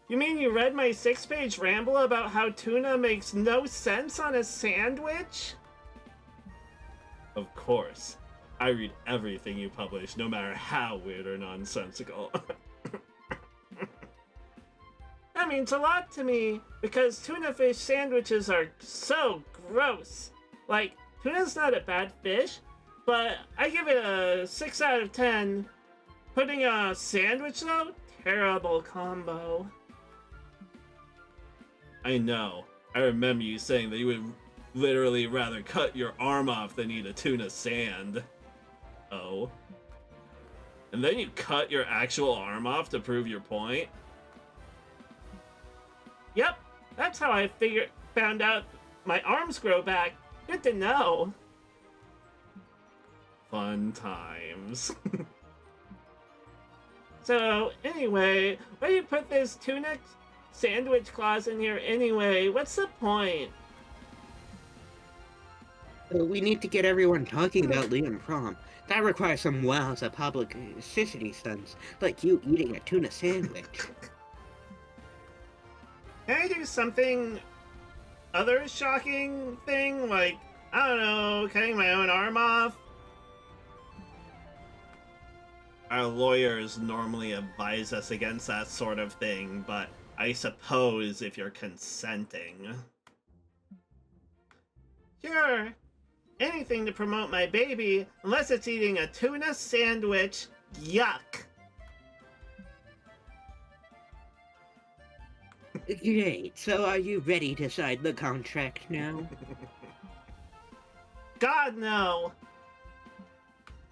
you mean you read my 6-page ramble about how tuna makes no sense on a sandwich? Of course. I read everything you publish, no matter how weird or nonsensical. That means a lot to me, because tuna fish sandwiches are so gross. Like, tuna's not a bad fish, but I give it a 6 out of 10. Putting a sandwich, though? Terrible combo. I know. I remember you saying that you would literally rather cut your arm off than eat a tuna sand. Oh. And then you cut your actual arm off to prove your point? Yep, that's how I found out my arms grow back. Good to know. Fun times. So, anyway, why do you put this tuna sandwich clause in here anyway? What's the point? We need to get everyone talking about Liam Prom. That requires some wows of publicity stunts, like you eating a tuna sandwich. Can I do something other shocking thing? Like, I don't know, cutting my own arm off? Our lawyers normally advise us against that sort of thing, but I suppose if you're consenting. Sure. Anything to promote my baby, unless it's eating a tuna sandwich. Yuck. Great, so are you ready to sign the contract now? God, no.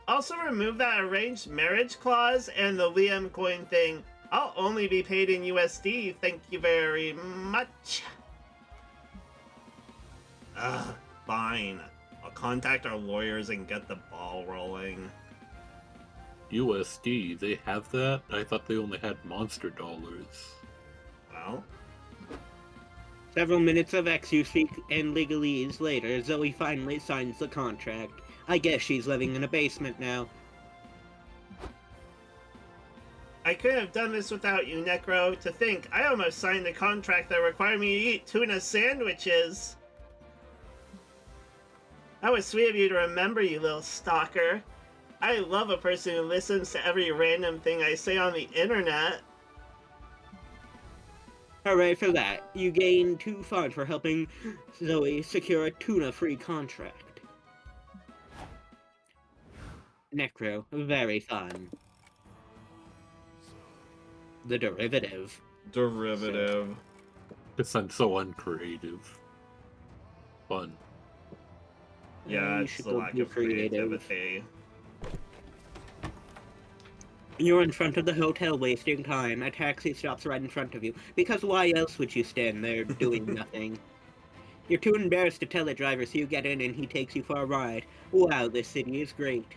Also remove that arranged marriage clause and the Liam coin thing. I'll only be paid in USD, thank you very much. Ugh, fine. I'll contact our lawyers and get the ball rolling. USD, they have that? I thought they only had monster dollars. Well, Several minutes of XU-speak and legalese later, Zoe finally signs the contract. I guess she's living in a basement now. I couldn't have done this without you, Nekro. To think, I almost signed the contract that required me to eat tuna sandwiches. That was sweet of you to remember, you little stalker. I love a person who listens to every random thing I say on the internet. Hooray for that. You gain 2 funds for helping Zoe secure a tuna-free contract. Necro, very fun. The derivative. Derivative. Guess I'm so uncreative. Fun. Yeah, You it's should the go lack be of creativity. You're in front of the hotel wasting time. A taxi stops right in front of you. Because why else would you stand there doing nothing? You're too embarrassed to tell the driver, so you get in and he takes you for a ride. Wow, this city is great.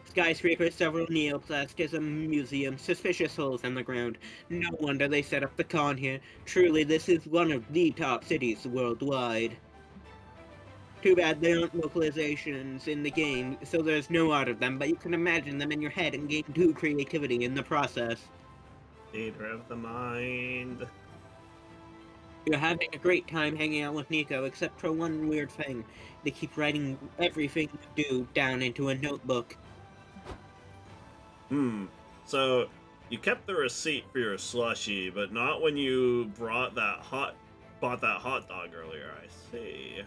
Skyscrapers, several neoplastism museums, suspicious holes in the ground. No wonder they set up the con here. Truly, this is one of the top cities worldwide. Too bad there aren't localizations in the game, so there's no art of them, but you can imagine them in your head and gain 2 creativity in the process. Theater of the mind. You're having a great time hanging out with Nico, except for one weird thing. They keep writing everything you do down into a notebook. So, you kept the receipt for your slushie, but not when you bought that hot dog earlier, I see.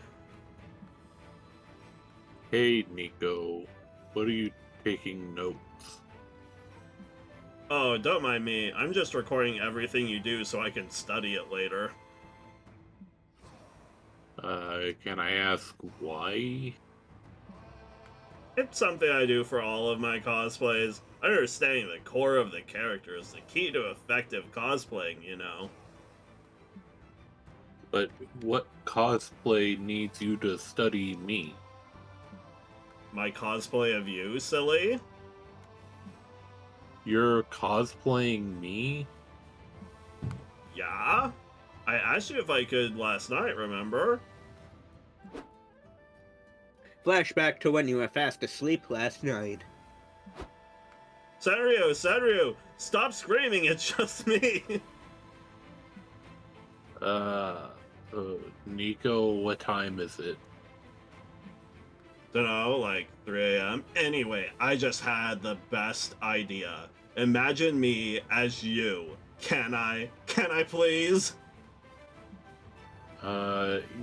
Hey, Nico. What are you taking notes? Oh, don't mind me. I'm just recording everything you do so I can study it later. Can I ask why? It's something I do for all of my cosplays. Understanding the core of the character is the key to effective cosplaying, you know. But what cosplay needs you to study me? My cosplay of you, silly? You're cosplaying me? Yeah? I asked you if I could last night, remember? Flashback to when you were fast asleep last night. Senryu! Stop screaming, it's just me! Nico, what time is it? Dunno, like 3 a.m. Anyway, I just had the best idea. Imagine me as you. Can I? Can I please?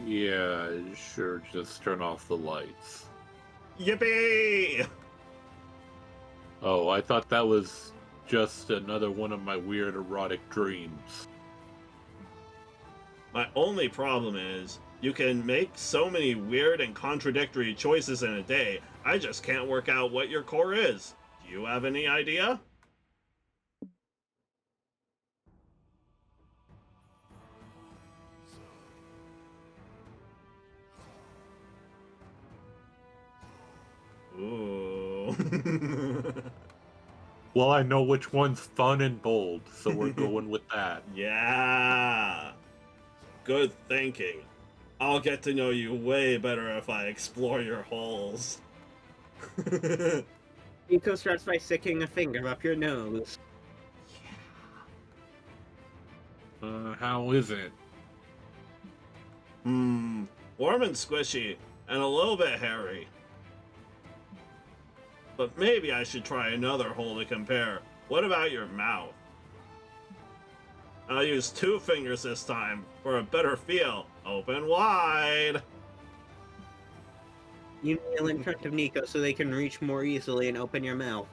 Yeah, sure, just turn off the lights. Yippee! Oh, I thought that was just another one of my weird erotic dreams. My only problem is, you can make so many weird and contradictory choices in a day, I just can't work out what your core is. Do you have any idea? Ooh. Well, I know which one's fun and bold, so we're going with that. Yeah. Good thinking. I'll get to know you way better if I explore your holes. Nico starts by sticking a finger up your nose. How is it? Warm and squishy, and a little bit hairy. But maybe I should try another hole to compare. What about your mouth? I'll use 2 fingers this time for a better feel. Open wide! You kneel in front of Nico so they can reach more easily and open your mouth.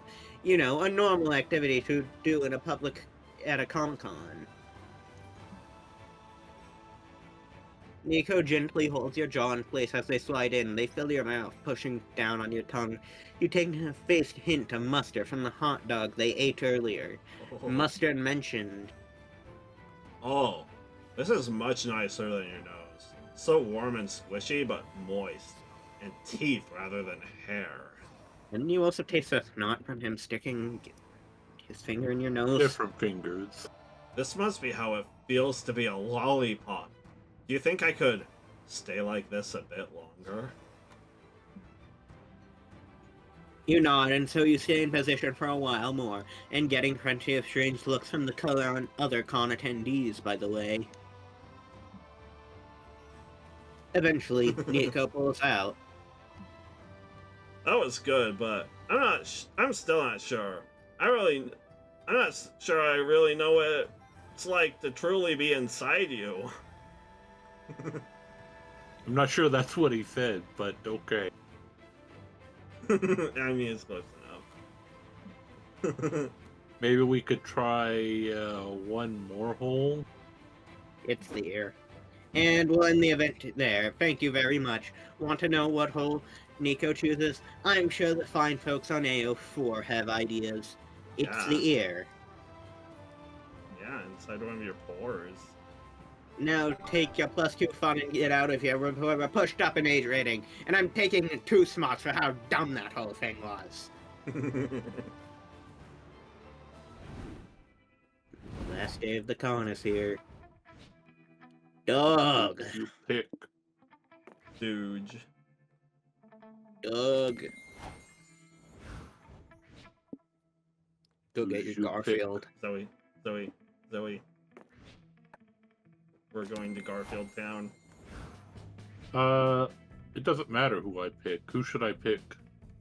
You know, a normal activity to do in a public at a Comic-Con. Nico gently holds your jaw in place as they slide in. They fill your mouth, pushing down on your tongue. You take a faced hint of mustard from the hot dog they ate earlier. Mustard mentioned. Oh, this is much nicer than your nose. So warm and squishy, but moist. And teeth rather than hair. Didn't you also taste the snot from him sticking his finger in your nose? Different fingers. This must be how it feels to be a lollipop. Do you think I could stay like this a bit longer? You nod, and so you stay in position for a while more, and getting plenty of strange looks from the color on other con attendees, by the way. Eventually, Nico pulls out. That was good, but I'm still not sure. I'm not sure I really know what it's like to truly be inside you. I'm not sure that's what he said, but okay. I mean, it's close enough. Maybe we could try one more hole. It's the ear. And we'll end the event there. Thank you very much. Want to know what hole Nico chooses? I'm sure the fine folks on AO4 have ideas. It's Yeah. the ear. Yeah, inside one of your pores. Now take your +2 fun and get out of here with whoever pushed up an age rating. And I'm taking 2 smarts for how dumb that whole thing was. Last day of the con is here. Doug. You pick. Dooge. Doug. Go Who get your you Garfield. Zoe. We're going to Garfield Town. It doesn't matter who I pick. Who should I pick?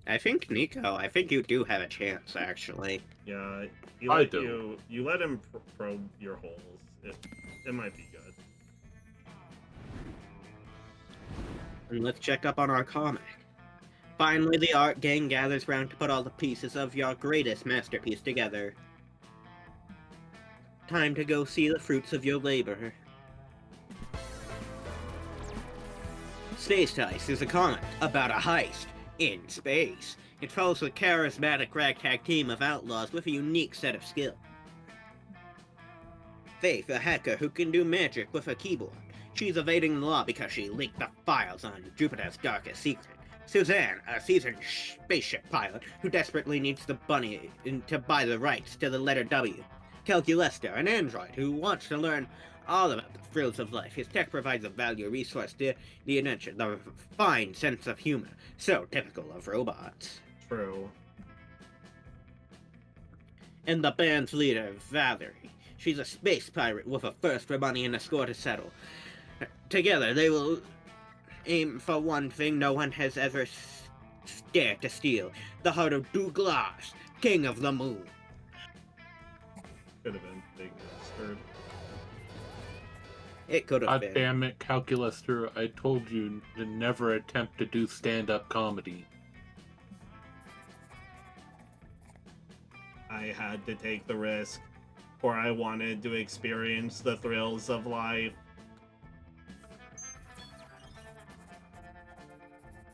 I think Nico. I think you do have a chance, actually. Yeah, I do. You let him probe your holes. It might be good. And let's check up on our comic. Finally, the art gang gathers round to put all the pieces of your greatest masterpiece together. Time to go see the fruits of your labor. Space Heist is a comic about a heist in space. It follows a charismatic ragtag team of outlaws with a unique set of skills. Faith, a hacker who can do magic with a keyboard. She's evading the law because she leaked the files on Jupiter's darkest secret. Suzanne, a seasoned spaceship pilot who desperately needs the bunny to buy the rights to the letter W. Calculester, an android who wants to learn all about the thrills of life. His tech provides a valuable resource to the adventure, the fine sense of humor, so typical of robots. True. And the band's leader, Valerie. She's a space pirate with a thirst for money and a score to settle. Together, they will aim for one thing no one has ever dared to steal: the heart of Douglas, King of the Moon. Could have been Big Mustard. It could have God been. damn it, Calculester. I told you to never attempt to do stand-up comedy. I had to take the risk, for I wanted to experience the thrills of life.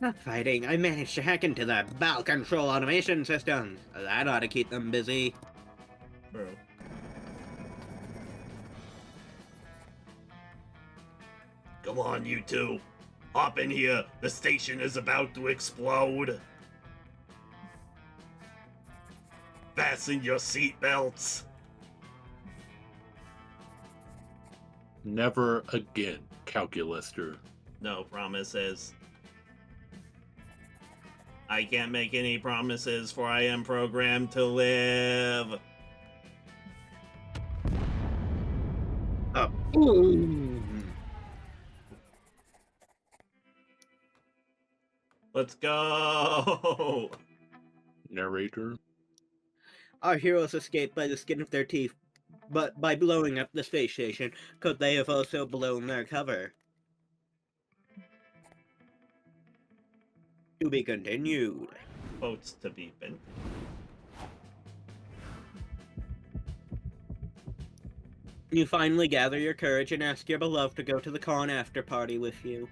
Not fighting, I managed to hack into the bowel control automation system. That ought to keep them busy. True. Come on, you two. Hop in here. The station is about to explode. Fasten your seatbelts. Never again, Calculester. No promises. I can't make any promises, for I am programmed to live. Ooh. Let's go! Narrator. Our heroes escape by the skin of their teeth, but by blowing up the space station, could they have also blown their cover? To be continued. Quotes to be bent. You finally gather your courage and ask your beloved to go to the con after party with you.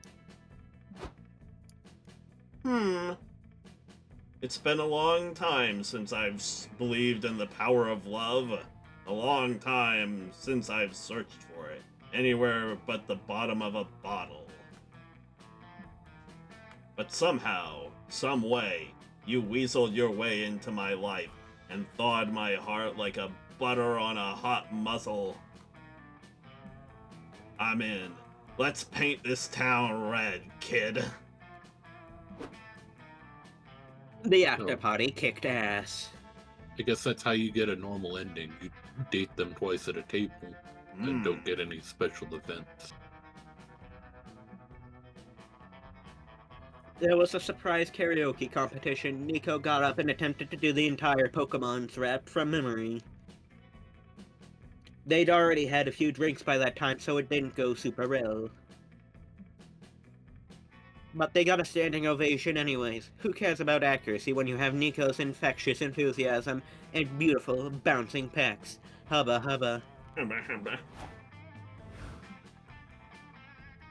It's been a long time since I've believed in the power of love. A long time since I've searched for it. Anywhere but the bottom of a bottle. But somehow, some way, you weaseled your way into my life and thawed my heart like a butter on a hot muzzle. I'm in. Let's paint this town red, kid. The after party kicked ass. I guess that's how you get a normal ending. You date them twice at a table and don't get any special events. There was a surprise karaoke competition. Nico got up and attempted to do the entire Pokemon's rap from memory. They'd already had a few drinks by that time, so it didn't go super well. But they got a standing ovation anyways. Who cares about accuracy when you have Nico's infectious enthusiasm and beautiful, bouncing pecs? Hubba hubba. Hubba hubba.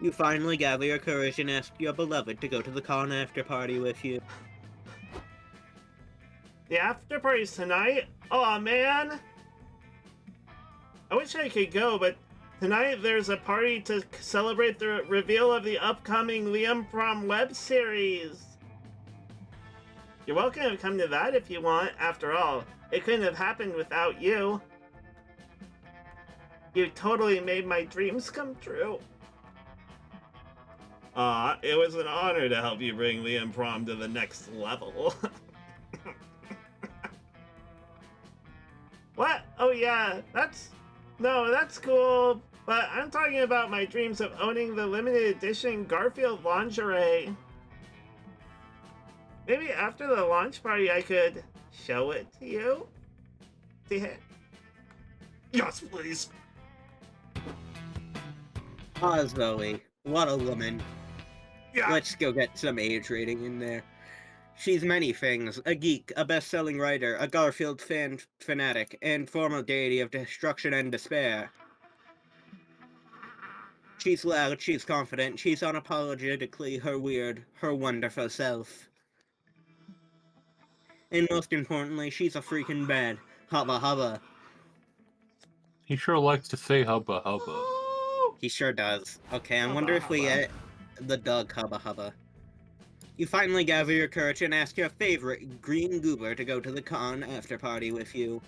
You finally gather your courage and ask your beloved to go to the con after party with you. The after party's tonight? Aw, man! I wish I could go, but tonight there's a party to celebrate the reveal of the upcoming Liam Prom web series. You're welcome to come to that if you want. After all, it couldn't have happened without you. You totally made my dreams come true. It was an honor to help you bring Liam Prom to the next level. What? Oh yeah, that's cool, but I'm talking about my dreams of owning the limited edition Garfield lingerie. Maybe after the launch party I could show it to you? Yes, please. Ah, Zoe, what a woman. Yeah. Let's go get some age rating in there. She's many things: a geek, a best-selling writer, a Garfield fanatic, and former deity of destruction and despair. She's loud, she's confident, she's unapologetically her wonderful self. And most importantly, she's a freaking bad. Hubba hubba. He sure likes to say hubba hubba. He sure does. Okay, I Hubba wonder if we hubba. get the dog hubba hubba. You finally gather your courage and ask your favorite green goober to go to the con after party with you.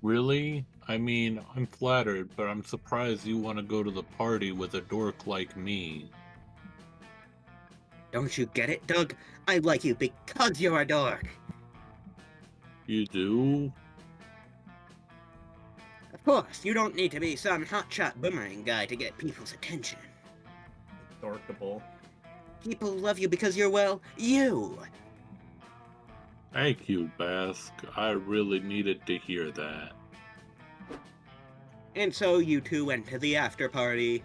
Really? I mean, I'm flattered, but I'm surprised you want to go to the party with a dork like me. Don't you get it, Doug? I like you because you're a dork. You do? Of course, you don't need to be some hotshot boomerang guy to get people's attention. Dorkable. People love you because you're, well, you. Thank you, Bask. I really needed to hear that. And so you two went to the after party.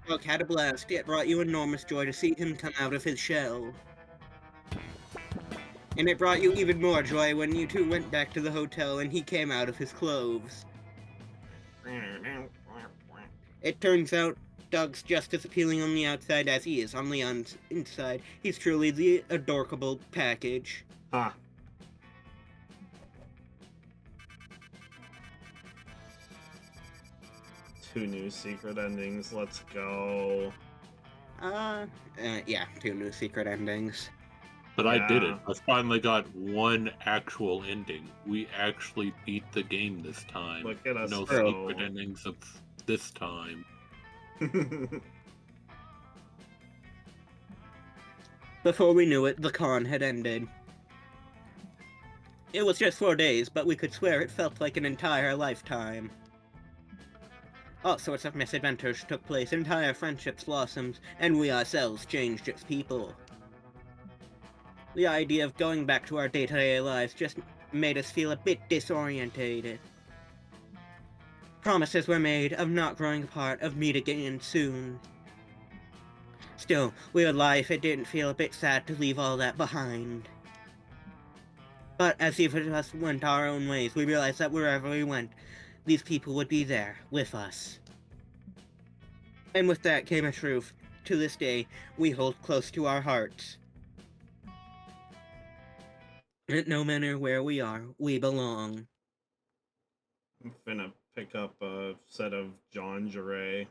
Doug had a blast. It brought you enormous joy to see him come out of his shell. And it brought you even more joy when you two went back to the hotel and he came out of his clothes. It turns out Doug's just as appealing on the outside as he is on the inside. He's truly the adorkable package. Huh. Two new secret endings, let's go. Yeah, 2 new secret endings. But I did Yeah. it. I finally got one actual ending. We actually beat the game this time. Look at us No go. secret endings of this time. Before we knew it, the con had ended. It was just 4 days, but we could swear it felt like an entire lifetime. All sorts of misadventures took place, entire friendships blossomed, and we ourselves changed as people. The idea of going back to our day-to-day lives just made us feel a bit disorientated. Promises were made of not growing apart, of meeting again soon. Still, we would lie if it didn't feel a bit sad to leave all that behind. But as each of us went our own ways, we realized that wherever we went, these people would be there, with us. And with that came a truth. To this day, we hold close to our hearts. And no matter where we are, we belong. I'm finna pick up a set of lingerie.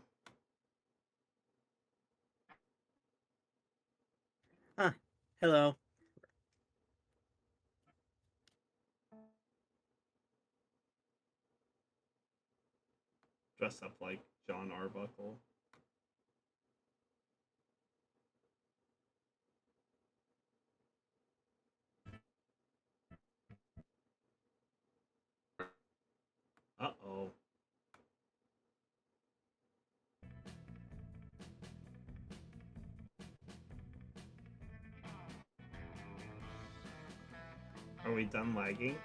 Hello. Dress up like John Arbuckle. Uh-oh. Are we done lagging?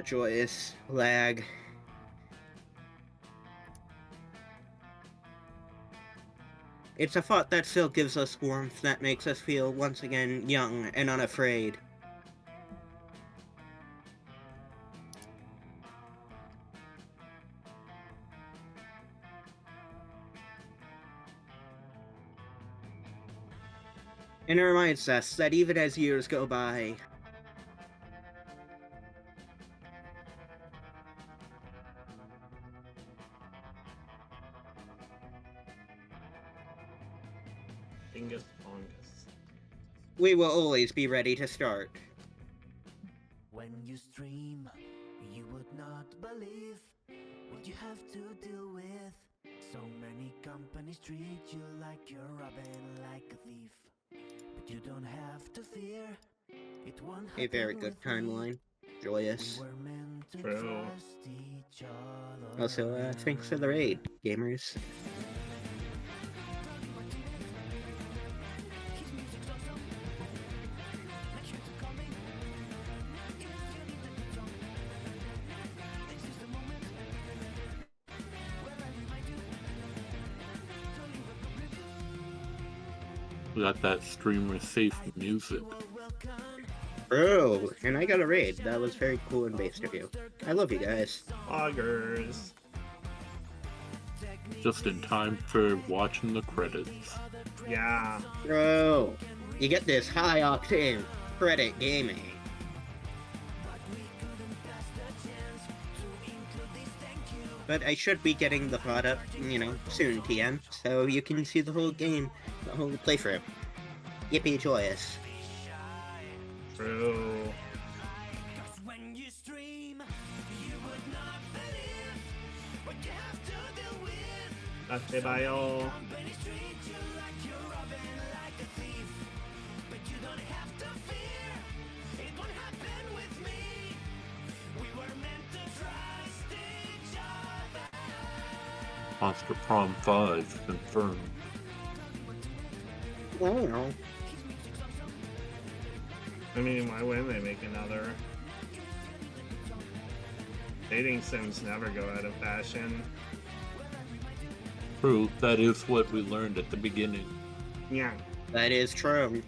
Joyous lag. It's a thought that still gives us warmth that makes us feel once again young and unafraid. And it reminds us that even as years go by, Dingus Bongus. we will always be ready to start. When you stream, you would not believe what you have to deal with. So many companies treat you like you're robbing like a thief. But you don't have to fear, it won't happen. A very good with me. timeline. Joyous. We were meant to True. trust each other. Also, thanks for the raid, gamers. We got that streamer safe music. Bro, and I got a raid. That was very cool and based of you. I love you guys. Augers. Just in time for watching the credits. Yeah. Bro, you get this high octane credit gaming. But I should be getting the product, soon, TM, so you can see the whole game, the whole playthrough. Yippee joyous. True. When you stream, you would not believe what you have to deal with. Datebayo. Companies treat you like you're robbing like a thief. But you don't have to fear, it won't happen with me. We were meant to trust each other. Monster Prom 5 confirmed. Wow. I mean, why wouldn't they make another? Dating sims never go out of fashion. True, that is what we learned at the beginning. Yeah. That is true.